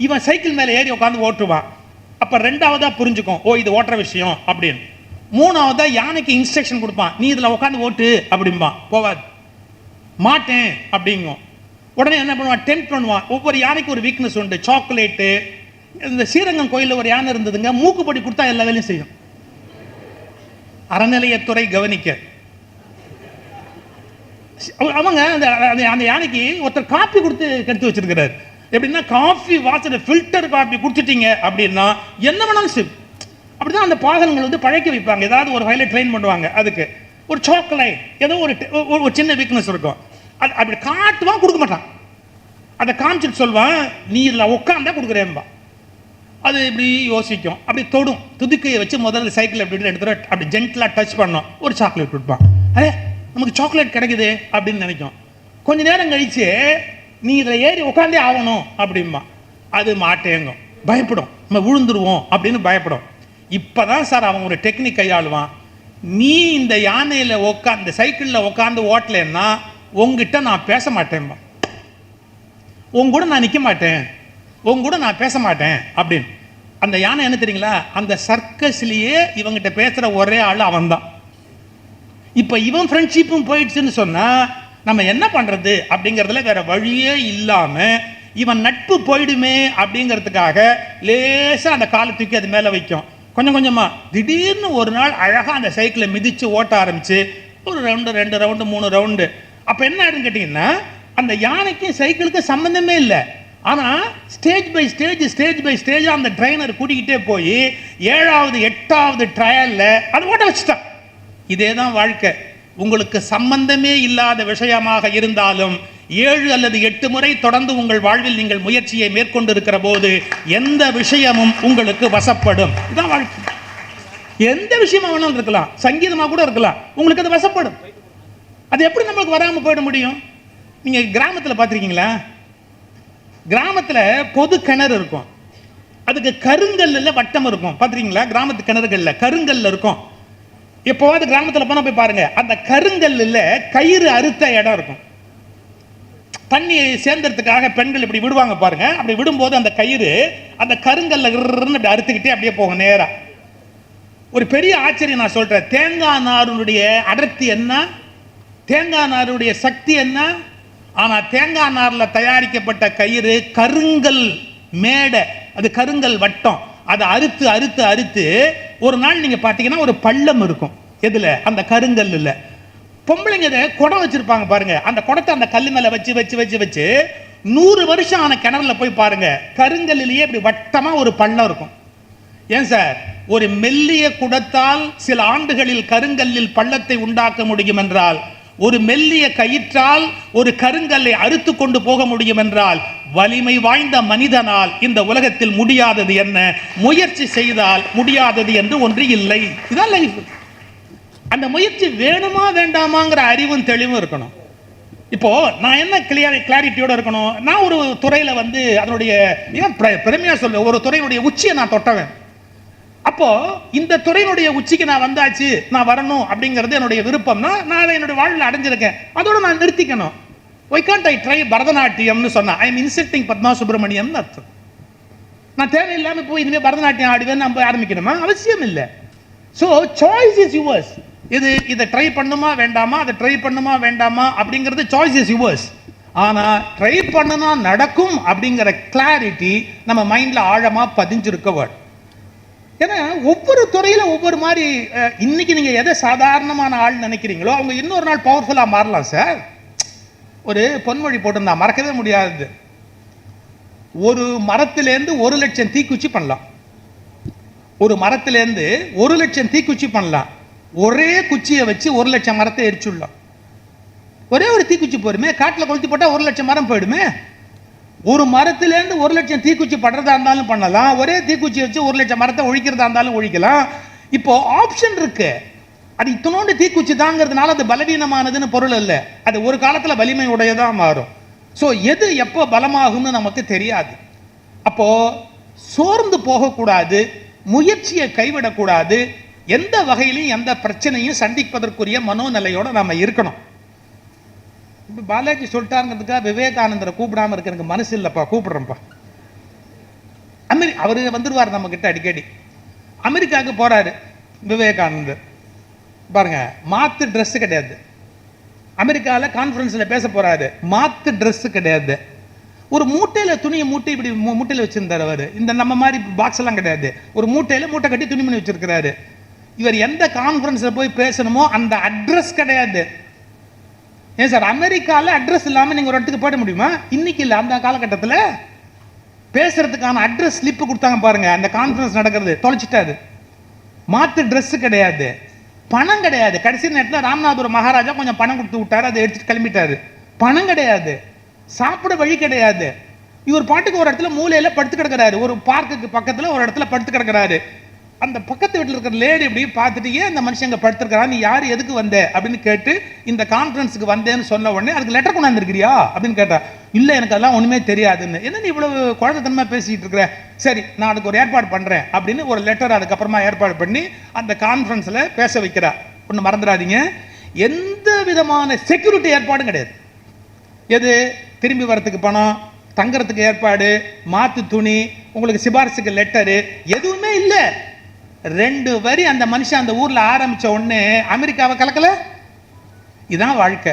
இவன் சைக்கிள் மேலே ஏறி உட்காந்து ஓட்டுவான். அப்போ ரெண்டாவதாக புரிஞ்சுக்கும், ஓ இது ஓட்டுற விஷயம் அப்படின்னு. மூணாவதா யானைக்கு இன்ஸ்ட்ரக்ஷன் கொடுப்பான், நீ இதில் உட்காந்து ஓட்டு அப்படிம்பான். போவாது, மாட்டேன் அப்படிங்கும். உடனே என்ன பண்ணுவான்? டெம்ப்ட் பண்ணுவான். ஒவ்வொரு யானைக்கு ஒரு வீக்னஸ் உண்டு. சாக்லேட்டு, இந்த ஸ்ரீரங்கம் கோயிலில் ஒரு யானை இருந்ததுங்க, மூக்குப்படி கொடுத்தா எல்லா வேலையும் செய்யும். அறநிலையத்துறை கவனிக்க அவங்க அந்த யானைக்கு ஒருத்தர் காப்பி கொடுத்து கெடுத்து வச்சிருக்கிறார். எப்படின்னா, காஃபி வாசனை ஃபில்டர் காஃபி குடிச்சிட்டீங்க அப்படின்னா என்ன வேணாலும் செய்யும். அப்படிதான் அந்த பாகங்கள் வந்து பழக்க வைப்பாங்க. ஏதாவது ஒரு வகையில் ட்ரெயின் பண்ணுவாங்க. அதுக்கு ஒரு சாக்லேட் ஏதோ ஒரு சின்ன வீக்னஸ் இருக்கும். அது அப்படி காட்டுவான், கொடுக்க மாட்டான். அதை காமிச்சிட்டு சொல்வான், நீ இதில் உட்காந்தா கொடுக்குறேன்பா. அது இப்படி யோசிக்கும், அப்படி தொடும். துதுக்கையை வச்சு முதல்ல சைக்கிள் எப்படி எடுத்துகிற அப்படி ஜென்டலாக டச் பண்ணோம். ஒரு சாக்லேட் கொடுப்பான். அரே நமக்கு சாக்லேட் கிடைக்குது அப்படின்னு நினைக்கும். கொஞ்ச நேரம் கழிச்சு நீ இதில் ஏறி உட்காந்தே ஆகணும் அப்படின்பா. அது மாட்டேங்கும், பயப்படும், நம்ம விழுந்துருவோம் அப்படின்னு பயப்படும். இப்போ தான் சார் அவன் ஒரு டெக்னிக் கையாளுவான். நீ இந்த யானையில் இந்த சைக்கிளில் உட்காந்து ஓட்டலைன்னா உங்ககிட்ட நான் பேச மாட்டேன்பா, உங்கூட நான் நிற்க மாட்டேன், உங்கூட நான் பேச மாட்டேன் அப்படின்னு. அந்த யானை என்ன தெரியுங்களா, அந்த சர்க்கஸ்லேயே இவங்கிட்ட பேசுகிற ஒரே ஆள் அவன் தான். இப்போ இவன் ஃப்ரெண்ட்ஷிப்பும் போயிடுச்சுன்னு சொன்னால் நம்ம என்ன பண்ணுறது அப்படிங்கிறதுல வேற வழியே இல்லாமல் இவன் நட்பு போயிடுமே அப்படிங்கிறதுக்காக லேசாக அந்த காலை தூக்கி அது மேலே வைக்கும். கொஞ்சம் கொஞ்சமாக திடீர்னு ஒரு நாள் அழகாக அந்த சைக்கிளை மிதித்து ஓட்ட ஆரம்பித்து ஒரு ரவுண்டு, 2 ரவுண்டு, 3 ரவுண்டு. அப்போ என்ன ஆயிடுன்னு கேட்டிங்கன்னா, அந்த யானைக்கும் சைக்கிளுக்கும் சம்மந்தமே இல்லை. ஆனால் ஸ்டேஜ் பை ஸ்டேஜ் அந்த ட்ரைனர் கூட்டிக்கிட்டே போய் 7வது 8வது ட்ரையலில் அது ஓட்ட வச்சுட்டான். இதே தான் வாழ்க்கை. உங்களுக்கு சம்பந்தமே இல்லாத விஷயமாக இருந்தாலும் 7 அல்லது 8 முறை தொடர்ந்து உங்கள் வாழ்வில் நீங்கள் முயற்சியை மேற்கொண்டு இருக்கிற போது எந்த விஷயமும் உங்களுக்கு வசப்படும். இதுதான் வாழ்க்கை. எந்த விஷயமா வேணாலும் இருக்கலாம், சங்கீதமாக கூட இருக்கலாம், உங்களுக்கு அது வசப்படும். அது எப்படி நம்மளுக்கு வராமல் போயிட முடியும்? நீங்கள் கிராமத்தில் பார்த்துருக்கீங்களா? கிராமத்தில் பொது கிணறு இருக்கும், அதுக்கு கருங்கல்ல வட்டம் இருக்கும். பார்த்துருக்கீங்களா? கிராமத்து கிணறுகளில் கருங்கல்ல இருக்கும். எப்போவாது கிராமத்தில் போனால் போய் பாருங்க, அந்த கருங்கல்ல கயிறு அறுத்த இடம் இருக்கும். தண்ணி சேர்ந்ததுக்காக பெண்கள் இப்படி விடுவாங்க பாருங்க. அப்படி விடும்போது அந்த கயிறு அந்த கருங்கல்ல இப்படி அறுத்துக்கிட்டே அப்படியே போகும் நேரா. ஒரு பெரிய ஆச்சரியம் நான் சொல்றேன். தேங்காய் நாருடைய அடர்த்தி என்ன, தேங்காய் நாருடைய சக்தி என்ன? ஆனா தேங்காய் நார்ல தயாரிக்கப்பட்ட கயிறு கருங்கல் மேடை, அது கருங்கல் வட்டம். அதை அறுத்து அறுத்து அறுத்து ஒரு நாள் நீங்க பாத்தீங்கன்னா ஒரு பள்ளம் இருக்கும். எதுல? அந்த கருங்கல் இல்ல. பொம்பளைங்க குடம் வச்சிருப்பாங்க பாருங்க, அந்த குடத்தை அந்த கல்லு மேல வச்சு வச்சு வச்சு வச்சு 100 வருஷம் ஆன கிணறுல போய் பாருங்க, கருங்கல்லிலேயே இப்படி வட்டமா ஒரு பள்ளம் இருக்கும். ஏன் சார், ஒரு மெல்லிய குடத்தால் சில ஆண்டுகளில் கருங்கல்லில் பள்ளத்தை உண்டாக்க முடியும் என்றால், ஒரு மெல்லிய கயிற்றால் ஒரு கருங்கல்லை அறுத்து கொண்டு போக முடியும் என்றால், வலிமை வாய்ந்த மனிதனால் இந்த உலகத்தில் முடியாதது என்ன? முயற்சி செய்தால் முடியாதது என்று ஒன்று இல்லை. இதுதான் லைஃப். அந்த முயற்சி வேணுமா வேண்டாமாங்கிற அறிவும் தெளிவும் இருக்கணும். இப்போ நான் என்ன கிளாரிட்டியோட இருக்கணும்? நான் ஒரு துறையில அதனுடைய பெருமையா சொல்ல, ஒரு துறையினுடைய உச்சியை நான் தொட்டவன். அப்போ இந்த துறையினுடைய உச்சிக்கு நான் வந்தாச்சு, நான் வரணும் அப்படிங்கிறது என்னுடைய விருப்பம்னா நான் அதை என்னுடைய வாழ்வில் அடைஞ்சிருக்கேன். அதோட நான் நிறுத்திக்கணும். ஒய் கான்ட் ஐ ட்ரை பரதநாட்டியம்னு சொன்னா ஐ எம் இன்சல்டிங் பத்மா சுப்பிரமணியம்னு அர்த்தம். நான் தேவையில்லாம போய் இனிமேல் பரதநாட்டியம் ஆடுவேன் நம்ம ஆரம்பிக்கணுமா? அவசியம் இல்லை. So choice is yours. இதை ட்ரை பண்ணுமா வேண்டாமா, அதை ட்ரை பண்ணுமா வேண்டாமா அப்படிங்கிறது சாய்ஸ் இஸ் யுவர்ஸ். ஆனா ட்ரை பண்ணனா நடக்கும் அப்படிங்கிற கிளாரிட்டி நம்ம மைண்ட்ல ஆழமா பதிஞ்சிருக்க வேணும். ஏன்னா ஒவ்வொரு துறையில ஒவ்வொரு மாதிரி. இன்னைக்கு நீங்க எதை சாதாரணமான ஆள் நினைக்கிறீங்களோ அவங்க இன்னொரு நாள் பவர்ஃபுல்லா மாறலாம் சார். ஒரு பொன்மொழி போட்டிருந்தா மறக்கவே முடியாது. ஒரு மரத்திலேருந்து 1 லட்சம் தீக்குச்சி பண்ணலாம். ஒரு மரத்திலேருந்து 1 லட்சம் தீக்குச்சி பண்ணலாம். ஒரே குச்சியை வச்சு 1 லட்சம் மரத்தை எரிச்சுடலாம். ஒரே ஒரு தீக்குச்சி போருமே, காட்டில் கொளுத்தி போட்டா 1 லட்சம் மரம் போயிடுமே. ஒரு மரத்திலேருந்து 1 லட்சம் தீக்குச்சி படுறதா இருந்தாலும் பண்ணலாம். ஒரே தீக்குச்சி வச்சு 1 லட்சம் மரத்தை ஒழிக்கிறதா இருந்தாலும் ஒழிக்கலாம். இப்போ ஆப்ஷன் இருக்கு. அது இத்தனோண்டு தீக்குச்சி தாங்கிறதுனால அது பலவீனமானதுன்னு பொருள் இல்லை. அது ஒரு காலத்தில் வலிமை உடையதான் மாறும். ஸோ எது எப்போ பலமாகும்னு நமக்கு தெரியாது. அப்போ சோர்ந்து போகக்கூடாது, முயற்சியை கைவிடக்கூடாது. எந்த வகையிலையும் எந்த பிரச்சனையும் சந்திப்பதற்குரிய மனோநிலையோட நாம இருக்கணும். இப்போ பாலாஜி சொல்லிட்டாருங்கிறதுக்காக விவேகானந்தரை கூப்பிடாம இருக்க எனக்கு மனசு இல்லைப்பா, கூப்பிடுறேன்ப்பா. அவரு வந்துடுவார் நம்ம கிட்ட அடிக்கடி. அமெரிக்காவுக்கு போறாரு விவேகானந்தர். பாருங்க, மாத்து ட்ரெஸ் கிடையாது. அமெரிக்காவில் கான்ஃபரன்ஸ்ல பேச போறாரு, மாத்து ட்ரெஸ் கிடையாது. ஒரு மூட்டையில துணியை மூட்டை இப்படி மூட்டையில வச்சிருந்தார் அவர். இந்த நம்ம மாதிரி பாக்ஸ் எல்லாம் கிடையாது. ஒரு மூட்டையில மூட்டை கட்டி துணிமணி வச்சிருக்கிறாரு. இவர் எந்த கான்ஃபரன்ஸ்ல போய் பேசணுமோ அந்த அட்ரஸ் கிடையாது. ஏன் சார், அமெரிக்காவில் அட்ரஸ் இல்லாமல் நீங்கள் ஒரு இடத்துக்கு போயிட முடியுமா? இன்னைக்கு இல்லை, அந்த காலகட்டத்தில் பேசுறதுக்கான அட்ரஸ் ஸ்லிப்பு கொடுத்தாங்க பாருங்க. அந்த கான்ஃபரன்ஸ் நடக்கிறது தொலைச்சிட்டாரு. மாத்து ட்ரெஸ் கிடையாது, பணம் கிடையாது. கடைசி நேரத்தில் ராமநாதபுரம் மகாராஜா கொஞ்சம் பணம் கொடுத்து விட்டாரு, அதை எடுத்துட்டு கிளம்பிட்டாரு. பணம் கிடையாது, சாப்பிட வழி கிடையாது. இவர் பாட்டுக்கு ஒரு இடத்துல மூலையில படுத்து கிடக்கிறாரு. ஒரு பார்க்குக்கு பக்கத்தில் ஒரு இடத்துல படுத்து கிடக்கிறாரு. அந்த பக்கத்து வீட்டில் இருக்கிற லேடி இப்படி பார்த்துட்டு, ஏன் இந்த மனுஷன் இங்கே படுத்துருக்கிறா, நீ யார், எதுக்கு வந்த அப்படின்னு கேட்டு, இந்த கான்ஃபரன்ஸுக்கு வந்தேன்னு சொன்ன உடனே அதுக்கு லெட்டர் கொண்டாந்துருக்கிறியா அப்படின்னு கேட்டா. இல்லை, எனக்கு அதெல்லாம் ஒன்றுமே தெரியாதுன்னு. என்ன நீ இவ்வளவு குழந்தைத்தனமா பேசிட்டு இருக்கிற, சரி நான் அதுக்கு ஒரு ஏற்பாடு பண்ணுறேன் அப்படின்னு ஒரு லெட்டர் அதுக்கப்புறமா ஏற்பாடு பண்ணி அந்த கான்ஃபரன்ஸில் பேச வைக்கிறா. ஒன்று மறந்துடாதீங்க, எந்த விதமான செக்யூரிட்டி ஏற்பாடும் கிடையாது. எது, திரும்பி வரத்துக்கு பணம், தங்கறதுக்கு ஏற்பாடு, மாத்து துணி, உங்களுக்கு சிபாரிசுக்கு லெட்டரு, எதுவுமே இல்லை. 2 வரி அந்த மனுஷன் அந்த ஊர்ல ஆரம்பிச்ச உடனே அமெரிக்காவை கலக்கல. இதான் வாழ்க்கை.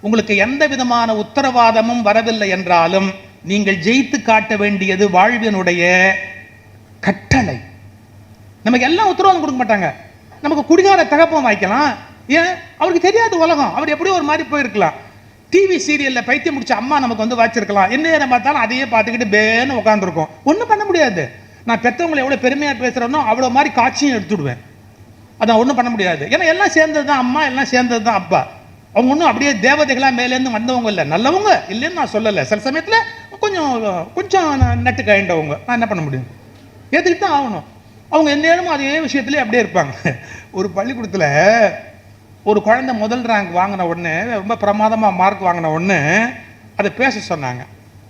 உங்களுக்கு எந்த விதமான உத்தரவாதமும் வரவில்லை என்றாலும் நீங்கள் ஜெயித்து காட்ட வேண்டியது வாழ்வினுடைய கட்டளை. நமக்கு எல்லாம் உத்தரவாதம் கொடுக்க மாட்டாங்க. நமக்கு குடிகார தகப்பம் வாய்க்கலாம். ஏன், அவருக்கு தெரியாத உலகம். அவர் எப்படியோ ஒரு மாதிரி போயிருக்கலாம். டிவி சீரியல்ல பைத்தியம் முடிச்ச அம்மா நமக்கு வாச்சிருக்கலாம். என்ன நேரம் பார்த்தாலும் அதையே பார்த்துக்கிட்டு பேன்னு உட்காந்துருக்கோம். ஒன்றும் பண்ண முடியாது. நான் பெற்றவங்களை எவ்வளோ பெருமையாக பேசுகிறேனோ அவ்வளோ மாதிரி காட்சியும் எடுத்துடுவேன். அதான் ஒன்றும் பண்ண முடியாது. ஏன்னா எல்லாம் சேர்ந்தது தான் அம்மா, எல்லாம் சேர்ந்தது தான் அப்பா. அவங்க ஒன்றும் அப்படியே தேவதைகளாக மேலேருந்து வந்தவங்க இல்லை, நல்லவங்க இல்லைன்னு நான் சொல்லலை. சில சமயத்தில் கொஞ்சம் நட்டு கயண்டவங்க. நான் என்ன பண்ண முடியும், ஏற்றுக்கிட்டு தான் ஆகணும். அவங்க எந்த நேரமும் அதே விஷயத்துலேயே அப்படியே இருப்பாங்க. ஒரு பள்ளிக்கூடத்தில் ஒரு குழந்தை முதல் ரேங்க் வாங்கின உடனே, ரொம்ப பிரமாதமாக மார்க் வாங்கின உடனே அதை பேச சொன்னாங்க.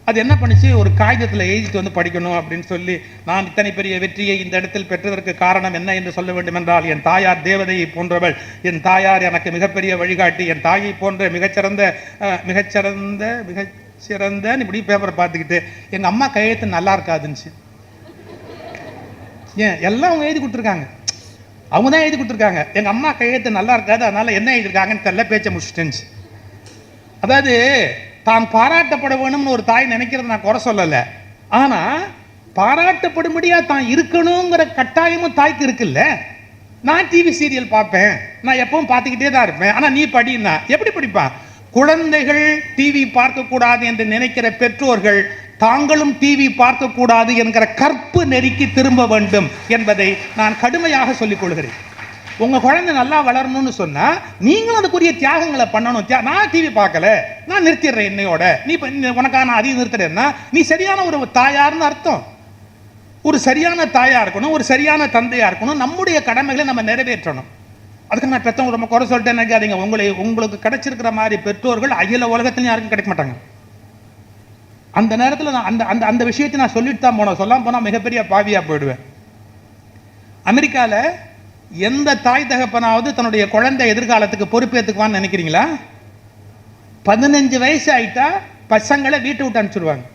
அது என்ன பண்ணிச்சு, ஒரு காகிதத்தில் எழுதிட்டு வந்து படிக்கணும் அப்படின்னு சொல்லி, நான் இத்தனை பெரிய வெற்றியை இந்த இடத்தில் பெற்றதற்கு காரணம் என்ன என்று சொல்ல வேண்டும் என்றால், என் தாயார் தேவதையை போன்றவள், என் தாயார் எனக்கு மிகப்பெரிய வழிகாட்டி, என் தாயை போன்ற மிகச்சிறந்த இப்படி பேப்பரை பார்த்துக்கிட்டு, எங்கள் அம்மா கையெழுத்து நல்லா இருக்காதுன்னு. ஏன் எல்லாம் அவங்க எழுதி கொடுத்துருக்காங்க, அவங்க தான் எழுதி கொடுத்துருக்காங்க. எங்கள் அம்மா கையெழுத்து நல்லா இருக்காது, அதனால என்ன எழுதியிருக்காங்கன்னு தெரியல, பேச்சை முடிச்சுட்டேன்னு. அதாவது தான் பாராட்டப்பட வேணும்னு ஒரு தாய் நினைக்கிறது நான் குறை சொல்லலை, ஆனால் பாராட்டப்படும்படியாக தான் இருக்கணுங்கிற கட்டாயமும் தாய்க்கு இருக்குல்ல. நான் டிவி சீரியல் பார்ப்பேன், நான் எப்பவும் பார்த்துக்கிட்டே தான் இருப்பேன், ஆனால் நீ படின்னா எப்படி படிப்பான்? குழந்தைகள் டிவி பார்க்கக்கூடாது என்று நினைக்கிற பெற்றோர்கள் தாங்களும் டிவி பார்க்கக்கூடாது என்கிற கற்பு நெறிக்கு திரும்ப வேண்டும் என்பதை நான் கடுமையாக சொல்லிக் கொள்கிறேன். உங்கள் குழந்தை நல்லா வளரணும்னு சொன்னால் நீங்களும் அதுக்குரிய தியாகங்களை பண்ணணும். நான் டிவி பார்க்கல, நான் நிறுத்திடுறேன் என்னையோட, நீ உனக்காக நான் அதையும் நிறுத்துறேன்னா நீ சரியான ஒரு தாயார்னு அர்த்தம். ஒரு சரியான தாயாக இருக்கணும், ஒரு சரியான தந்தையாக இருக்கணும், நம்முடைய கடமைகளை நம்ம நிறைவேற்றணும். அதுக்கு நான் பெற்றவங்க ரொம்ப குறை சொல்லிட்டேன் நினைக்காதீங்க. உங்களுக்கு கிடைச்சிருக்கிற மாதிரி பெற்றோர்கள் அகில உலகத்திலையும் யாருக்கும் கிடைக்க மாட்டாங்க. அந்த நேரத்தில் நான் அந்த அந்த விஷயத்தை நான் சொல்லிட்டு தான் போனேன், சொல்லாமல் போனால் மிகப்பெரிய பாவியாக போயிடுவேன். அமெரிக்காவில் எந்த தாய் தகப்பனாவது தன்னுடைய குழந்தை எதிர்காலத்துக்கு பொறுப்பேற்றுக்குவான்னு நினைக்கிறீங்களா? 15 வயசு ஆயிட்டா பசங்களை வீட்டை விட்டு அனுப்பிச்சிடுவாங்க.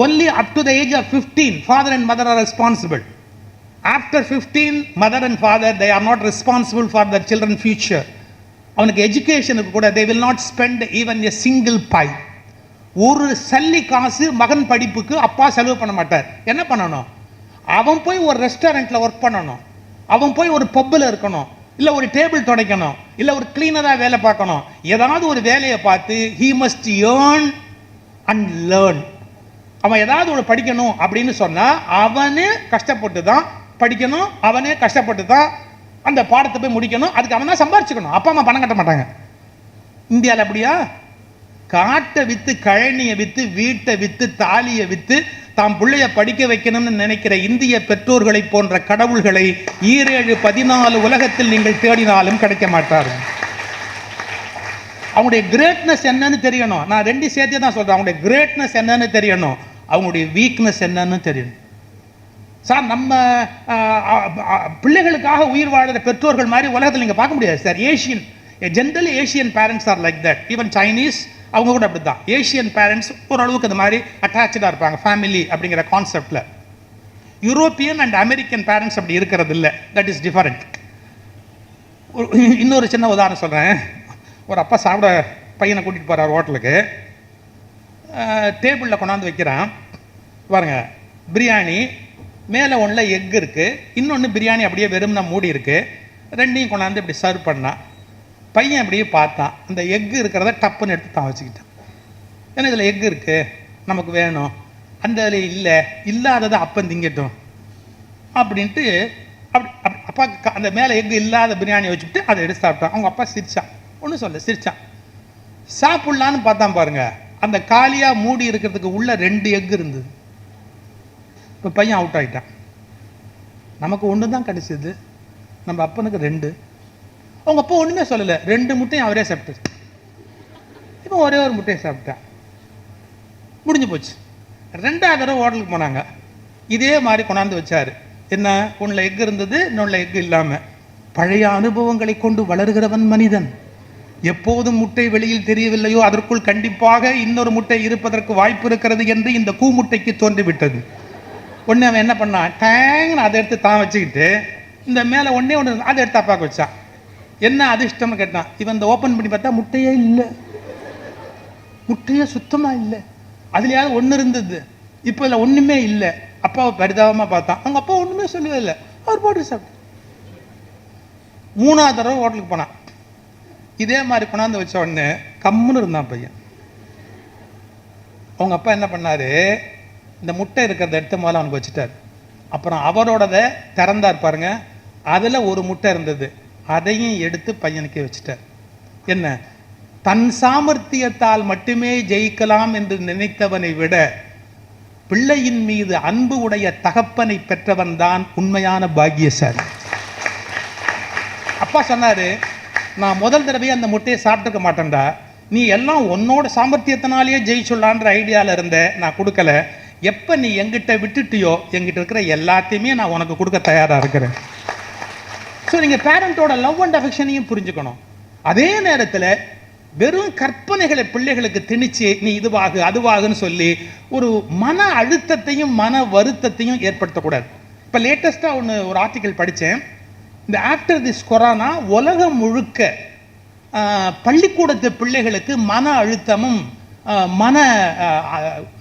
Only up to the age of 15 father and mother are responsible. After 15 mother and father they are not responsible for their children future. அவனுக்கு எஜுகேஷனுக்கு கூட they will not spend even a single pie. ஒரு சல்லி காசு மகன் படிப்புக்கு அப்பா செலவு பண்ண மாட்டார். என்ன பண்ணணும்? அவன் போய் ஒரு ரெஸ்டாரண்ட்டில் ஒர்க் பண்ணணும், அவன் போய் ஒரு பப்பில் இருக்கணும், இல்லை ஒரு டேபிள் துடைக்கணும், இல்லை ஒரு கிளீனராக வேலை பார்க்கணும். ஏதாவது ஒரு வேலையை பார்த்து he must earn and learn. அவன் ஏதாவது ஒரு படிக்கணும் அப்படின்னு சொன்னால் அவனே கஷ்டப்பட்டு தான் படிக்கணும், அவனே கஷ்டப்பட்டு தான் அந்த பாடத்தை போய் முடிக்கணும். அதுக்கு அவன் தான் சம்பாரிச்சுக்கணும், அப்பா அம்மா பணம் கட்ட மாட்டாங்க. இந்தியாவில் அப்படியா? காட்டை விற்று, கழனியை விற்று, வீட்டை விற்று, தாலியை விற்று தாம் பிள்ளைய படிக்க வைக்கணும்னு நினைக்கிற இந்திய பெற்றோர்களை போன்ற கடவுள்களை 14 உலகத்தில் நீங்கள் தேடினாலும் கிடைக்க மாட்டார்கள். அவங்களுடைய கிரேட்னஸ் என்னன்னு தெரியணும். நான் 2 சேர்த்தே தான் சொல்றேன். அவங்களுடைய கிரேட்னஸ் என்னன்னு தெரியணும், அவங்களுடைய வீக்னஸ் என்னன்னு தெரியணும். சார், நம்ம பிள்ளைகளுக்காக உயிர் வாழ்கிற பெற்றோர்கள் மாதிரி உலகத்தில் நீங்கள் பார்க்க முடியாது sir. Generally Asian parents are like that. Even Chinese அவங்க கூட அப்படி தான். ஏஷியன் பேரண்ட்ஸ் ஓரளவுக்கு அந்த மாதிரி அட்டாச்சாக இருப்பாங்க ஃபேமிலி அப்படிங்கிற கான்செப்டில். யூரோப்பியன் அண்ட் அமெரிக்கன் பேரண்ட்ஸ் அப்படி இருக்கிறது இல்லை. That is different. இன்னொரு சின்ன உதாரணம் சொல்கிறேன். ஒரு அப்பா சாப்பிட பையனை கூட்டிகிட்டு போகிறார் ஹோட்டலுக்கு. டேபிளில் கொண்டாந்து வைக்கிறான் பாருங்க, பிரியாணி மேலே ஒன்றில் எக் இருக்குது, இன்னொன்று பிரியாணி அப்படியே வெறும்னா மூடி இருக்குது. ரெண்டையும் கொண்டாந்து இப்படி சர்வ் பண்ணான். பையன் அப்படியே பார்த்தான், அந்த எக்கு இருக்கிறத டப்புன்னு எடுத்து தான் வச்சுக்கிட்டான். ஏன்னா இதில் எக்கு இருக்குது, நமக்கு வேணும், அந்த இதில் இல்லை, இல்லாததை அப்போ திங்கட்டும் அப்படின்ட்டு அப்பா அந்த மேலே எக்கு இல்லாத பிரியாணியை வச்சுக்கிட்டு அதை எடுத்து சாப்பிட்டான். அவங்க அப்பா சிரிச்சான், ஒன்றும் சொல்ல, சிரிச்சான். சாப்பிட்லான்னு பார்த்தான் பாருங்க, அந்த காலியாக மூடி இருக்கிறதுக்கு உள்ள 2 எக்கு இருந்தது. இப்போ பையன் அவுட் ஆகிட்டான். நமக்கு 1 தான் கிடைச்சிது, நம்ம அப்பனுக்கு 2. அவங்க அப்பா ஒன்றுமே சொல்லலை, 2 முட்டையும் அவரே சாப்பிட்டார். இப்போ ஒரே ஒரு முட்டையை சாப்பிட்டான், முடிஞ்சு போச்சு. 2வது தடவை ஹோட்டலுக்கு போனாங்க, இதே மாதிரி கொண்டாந்து வச்சார். என்ன, ஒன்றில் எக் இருந்தது, இன்னொன்றில் எக் இல்லாமல். பழைய அனுபவங்களை கொண்டு வளர்கிறவன் மனிதன். எப்போதும் முட்டை வெளியில் தெரியவில்லையோ அதற்குள் கண்டிப்பாக இன்னொரு முட்டை இருப்பதற்கு வாய்ப்பு இருக்கிறது என்று இந்த கூமுட்டைக்கு தோன்றிவிட்டது. ஒன்று அவன் என்ன பண்ணான், டேங்னு அதை எடுத்து தான் வச்சுக்கிட்டு இந்த மேலே ஒன்றே அதை எடுத்து அப்பாவுக்கு வச்சான். என்ன அதிர்ஷ்டம்னு கேட்டான். இவன் இந்த ஓப்பன் பண்ணி பார்த்தா முட்டையே இல்லை, முட்டையே சுத்தமாக இல்லை. அதுலையாவது 1 இருந்தது, இப்போ இல்லை ஒன்றுமே இல்லை. அப்பாவை பரிதாபமாக பார்த்தான். அவங்க அப்பா ஒன்றுமே சொல்லவே இல்லை, அவர் போட்டு சாப்பிட்டு. 3வது தடவை ஹோட்டலுக்கு போனான். இதே மாதிரி கொண்டாந்து வச்ச உடனே கம்முன்னு இருந்தான் பையன். அவங்க அப்பா என்ன பண்ணார், இந்த முட்டை இருக்கிறத எடுத்த முதல்ல அவனுக்கு வச்சுட்டார். அப்புறம் அவரோடதை திறந்தார் பாருங்க, அதில் ஒரு முட்டை இருந்தது, அதையும் எடுத்து பையனுக்கே வச்சுட்டார். என்ன, தன் சாமர்த்தியத்தால் மட்டுமே ஜெயிக்கலாம் என்று நினைத்தவனை விட பிள்ளையின் மீது அன்பு உடைய தகப்பனை பெற்றவன் தான் உண்மையான பாக்கியசாலி. அப்பா சொன்னாரு, நான் முதல் தடவையே அந்த முட்டையை சாப்பிட்டுக்க மாட்டேன்டா, நீ எல்லாம் உன்னோட சாமர்த்தியத்தினாலேயே ஜெயிச்சுள்ளான்ற ஐடியாவில் இருந்த, நான் கொடுக்கல. எப்போ நீ எங்கிட்ட விட்டுட்டியோ எங்கிட்ட இருக்கிற எல்லாத்தையுமே நான் உனக்கு கொடுக்க தயாராக இருக்கிறேன். ஸோ நீங்கள் பேரண்ட்டோட லவ் அண்ட் அஃபெக்ஷனையும் புரிஞ்சுக்கணும். அதே நேரத்தில் வெறும் கற்பனைகளை பிள்ளைகளுக்கு திணிச்சு நீ இதுவாகு அதுவாகுன்னு சொல்லி ஒரு மன அழுத்தத்தையும் மன வருத்தத்தையும் ஏற்படுத்தக்கூடாது. இப்போ லேட்டஸ்ட்டாக ஒரு ஆர்டிக்கல் படித்தேன். இந்த ஆஃப்டர் திஸ் கொரோனா உலகம் முழுக்க பள்ளிக்கூடத்து பிள்ளைகளுக்கு மன அழுத்தமும் மன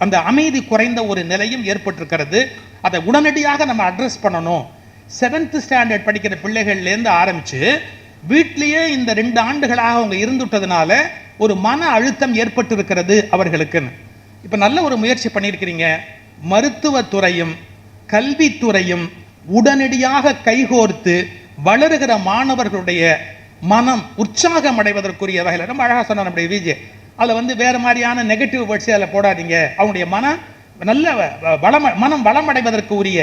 அந்த அமைதி குறைந்த ஒரு நிலையும் ஏற்பட்டிருக்கிறது. அதை உடனடியாக நம்ம அட்ரஸ் பண்ணணும். 7th ஸ்டாண்டர்ட் படிக்கிற பிள்ளைகள்லேருந்து ஆரம்பித்து வீட்லேயே இந்த 2 ஆண்டுகளாக அவங்க இருந்துட்டதுனால ஒரு மன அழுத்தம் ஏற்பட்டு இருக்கிறது அவர்களுக்குன்னு. இப்போ நல்ல ஒரு முயற்சி பண்ணியிருக்கிறீங்க. மருத்துவத்துறையும் கல்வித்துறையும் உடனடியாக கைகோர்த்து வளருகிற மாணவர்களுடைய மனம் உற்சாகம் அடைவதற்குரிய வகையில் ரொம்ப அழகாக சொன்னார் நம்முடைய விஜய். அதில் வேறு மாதிரியான நெகட்டிவ் வேர்ட்ஸே அதில் போடாதீங்க. அவங்களுடைய நல்ல மனம் வளமடைவதற்குரிய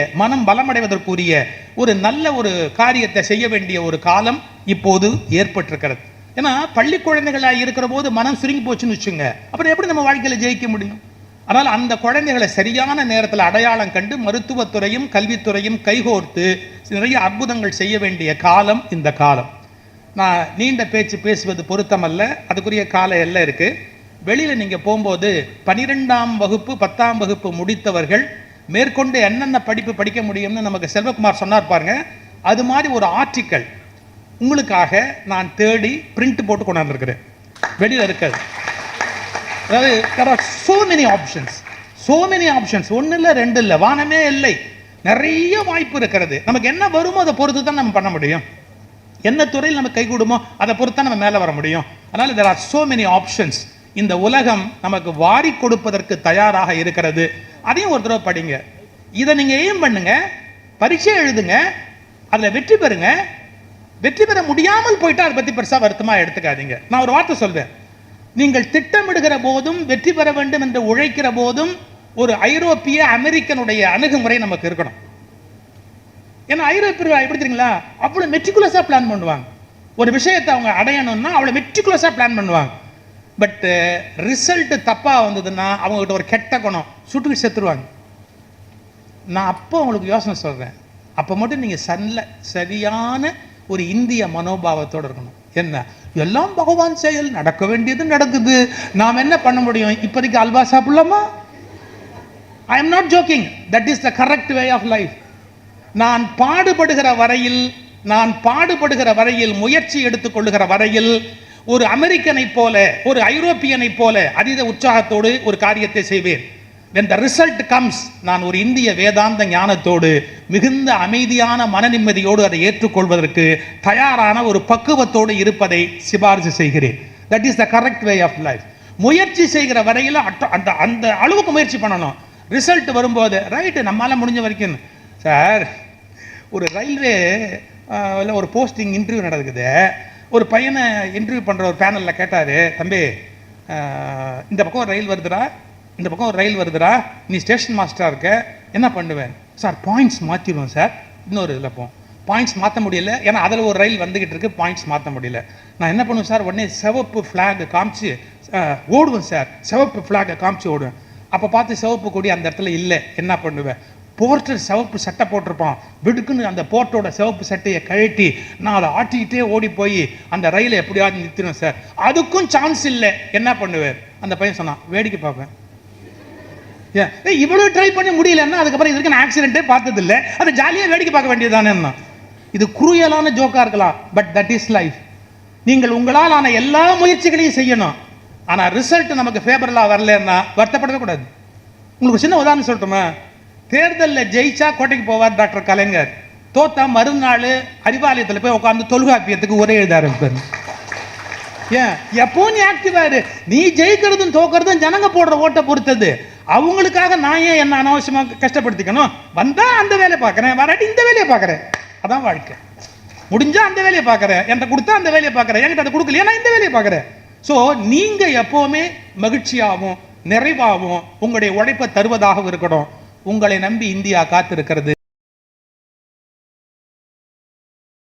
ஒரு நல்ல ஒரு காரியத்தை செய்ய வேண்டிய ஒரு காலம் இப்போது ஏற்பட்டிருக்கிறது. ஏன்னா பள்ளி குழந்தைகளாக இருக்கிற போது மனம் சுருங்கி போச்சுன்னு வச்சுங்க, அப்புறம் எப்படி நம்ம வாழ்க்கையில் ஜெயிக்க முடியும்? அதனால் அந்த குழந்தைகளை சரியான நேரத்தில் அடையாளம் கண்டு மருத்துவத்துறையும் கல்வித்துறையும் கைகோர்த்து நிறைய அற்புதங்கள் செய்ய வேண்டிய காலம் இந்த காலம். நான் நீண்ட பேச்சு பேசுவது பொருத்தமல்ல, அதுக்குரிய கால எல்லாம் இருக்குது. வெளியில் நீங்கள் போகும்போது 12ஆம் வகுப்பு 10ஆம் வகுப்பு முடித்தவர்கள் மேற்கொண்டு என்னென்ன படிப்பு படிக்க முடியும்னு நமக்கு செல்வகுமார் சொன்னார் பாருங்க. அது மாதிரி ஒரு ஆர்டிக்கல் உங்களுக்காக நான் தேடி பிரிண்ட் போட்டு கொண்டாந்துருக்கிறேன். வெளியில் இருக்காது. அதாவது there are so many options. ஒன்று இல்லை, 2 இல்லை, வானமே இல்லை, நிறைய வாய்ப்பு இருக்கிறது. நமக்கு என்ன வருமோ அதை பொறுத்து தான் நம்ம பண்ண முடியும். என்ன துறையில் நம்ம கைகூடுமோ அதை பொறுத்து தான் நம்ம மேலே வர முடியும். அதனால் there are so many options. இந்த உலகம் நமக்கு வாரி கொடுப்பதற்கு தயாராக இருக்கிறது. அதையும் ஒரு தடவை படிங்க. இதை நீங்கள் எய்ம் பண்ணுங்க, பரீட்சை எழுதுங்க, அதில் வெற்றி பெறுங்க. வெற்றி பெற முடியாமல் போயிட்டா அதை பற்றி பெருசாக வருத்தமாக எடுத்துக்காதீங்க. நான் ஒரு வார்த்தை சொல்வேன். நீங்கள் திட்டமிடுகிற போதும் வெற்றி பெற வேண்டும் என்று உழைக்கிற போதும் ஒரு ஐரோப்பிய அமெரிக்கனுடைய அணுகுமுறை நமக்கு இருக்கணும். ஏன்னா ஐரோப்பியர் எப்படி தெரியுங்களா, அவ்வளோ மெட்டிகுலஸாக பிளான் பண்ணுவாங்க. ஒரு விஷயத்தை அவங்க அடையணும்னா அவ்வளோ மெட்டிகுலஸாக பிளான் பண்ணுவாங்க. பட் ரிசல்ட் தப்பாக வந்ததுன்னா அவங்ககிட்ட ஒரு கெட்ட குணம், சுட்டுக்கு செத்துருவாங்க. நான் அப்போ உங்களுக்கு யோசனை சொல்கிறேன், அப்போ மட்டும் நீங்கள் சரியான ஒரு இந்திய மனோபாவத்தோடு இருக்கணும். என்ன எல்லாம் பகவான் செயல், நடக்க வேண்டியது நடக்குது, நாம் என்ன பண்ண முடியும்? இப்போதைக்கு அல்வா சாப்பிடலாமா? I am not joking, that is the correct way of life. நான் பாடுபடுகிற வரையில் முயற்சி எடுத்துக்கொள்ளுகிற வரையில் ஒரு அமெரிக்கனை போல ஒரு ஐரோப்பியனை போல அதீத உற்சாகத்தோடு ஒரு காரியத்தை செய்வேன். when the result comes, நான் ஒரு இந்திய வேதாந்த ஞானத்தோடு மிகுந்த அமைதியான மன நிம்மதியோடு அதை ஏற்றுக்கொள்வதற்கு தயாரான ஒரு பக்குவத்தோடு இருப்பதை சிபாரிசு செய்கிறேன். That is the correct way of life. முயற்சி செய்கிற வரையில் அந்த அளவுக்கு முயற்சி பண்ணணும். ரிசல்ட் வரும்போது ரைட்டு நம்மளால முடிஞ்ச வரைக்கும். சார், ஒரு ரயில்வே ஒரு போஸ்டிங் இன்டர்வியூ நடக்குது. ஒரு பையனை இன்டர்வியூ பண்ணுற ஒரு பேனலில் கேட்டார், தம்பி இந்த பக்கம் ஒரு ரயில் வருதுடா, நீ ஸ்டேஷன் மாஸ்டராக இருக்க, என்ன பண்ணுவேன்? சார் பாயிண்ட்ஸ் மாற்றிடுவோம் சார். இன்னொரு இதில் பாயிண்ட்ஸ் மாற்ற முடியல, ஏன்னா அதில் ஒரு ரயில் வந்துக்கிட்டு இருக்கு, பாயிண்ட்ஸ் மாற்ற முடியல. நான் என்ன பண்ணுவேன் சார்? உடனே சிவப்பு ஃப்ளாக் காமிச்சு ஓடுவேன் சார். சிவப்பு ஃப்ளாகை காமிச்சு ஓடுவேன். அப்போ பார்த்து சிவப்பு கொடி அந்த இடத்துல இல்லை, என்ன பண்ணுவேன்? போர்ட்டர் சிவப்பு சட்டை போட்டிருப்பான், விடுக்குன்னு அந்த போர்ட்டோட சிவப்பு சட்டையை கழட்டி நான் அதை ஆட்டிக்கிட்டே ஓடி போய் அந்த ரயிலை எப்படியாவது நிறுத்திடுவேன் சார். அதுக்கும் சான்ஸ் இல்லை, என்ன பண்ணுவேன்? அந்த பையன் சொன்னான், வேடிக்கை பார்ப்பேன். இவ்வளவு ட்ரை பண்ணி முடியலன்னா அதுக்கப்புறம் இதுக்கு நான் ஆக்சிடென்ட்டே பார்த்தது இல்லை, அதை ஜாலியாக வேடிக்கை பார்க்க வேண்டியதுதானே. இது குறுயலான ஜோக்கா இருக்கலாம், பட் தட் இஸ் லைஃப். நீங்கள் உங்களால் ஆன எல்லா முயற்சிகளையும் செய்யணும். ஆனால் ரிசல்ட் நமக்கு ஃபேவரலாக வரலன்னா வருத்தப்படவே கூடாது. உங்களுக்கு சின்ன உதாரணம் சொல்லட்டுமா? தேர்தலில் ஜெயிச்சா கோட்டைக்கு போவார் டாக்டர் கலைஞர், தோத்தா மறுநாள் அறிவாலயத்தில் போய் உட்காந்து தொல்காப்பியத்துக்கு ஒரே எழுத ஆரம்பிப்பார். ஏன் எப்போ நீ ஆக்டிவாரு? நீ ஜெயிக்கிறதும் தோக்கிறதும் ஜனங்க போடுற ஓட்டை பொறுத்தது. அவங்களுக்காக நான் ஏன் என்ன அனாவசியமாக கஷ்டப்படுத்திக்கணும்? வந்தா அந்த வேலையை பார்க்குறேன், வராட்டி இந்த வேலையை பார்க்குறேன். அதான் வாழ்க்கை. முடிஞ்சா அந்த வேலையை பார்க்குறேன், என்கிட்ட கொடுத்தா அந்த வேலையை பார்க்குறேன், என்கிட்ட அதை கொடுக்கலையா நான் இந்த வேலையை பார்க்குறேன். ஸோ நீங்கள் எப்போவுமே மகிழ்ச்சியாகவும் நிறைவாகவும் உங்களுடைய உழைப்பை தருவதாகவும் இருக்கணும். உங்களை நம்பி இந்தியா காத்திருக்கிறது.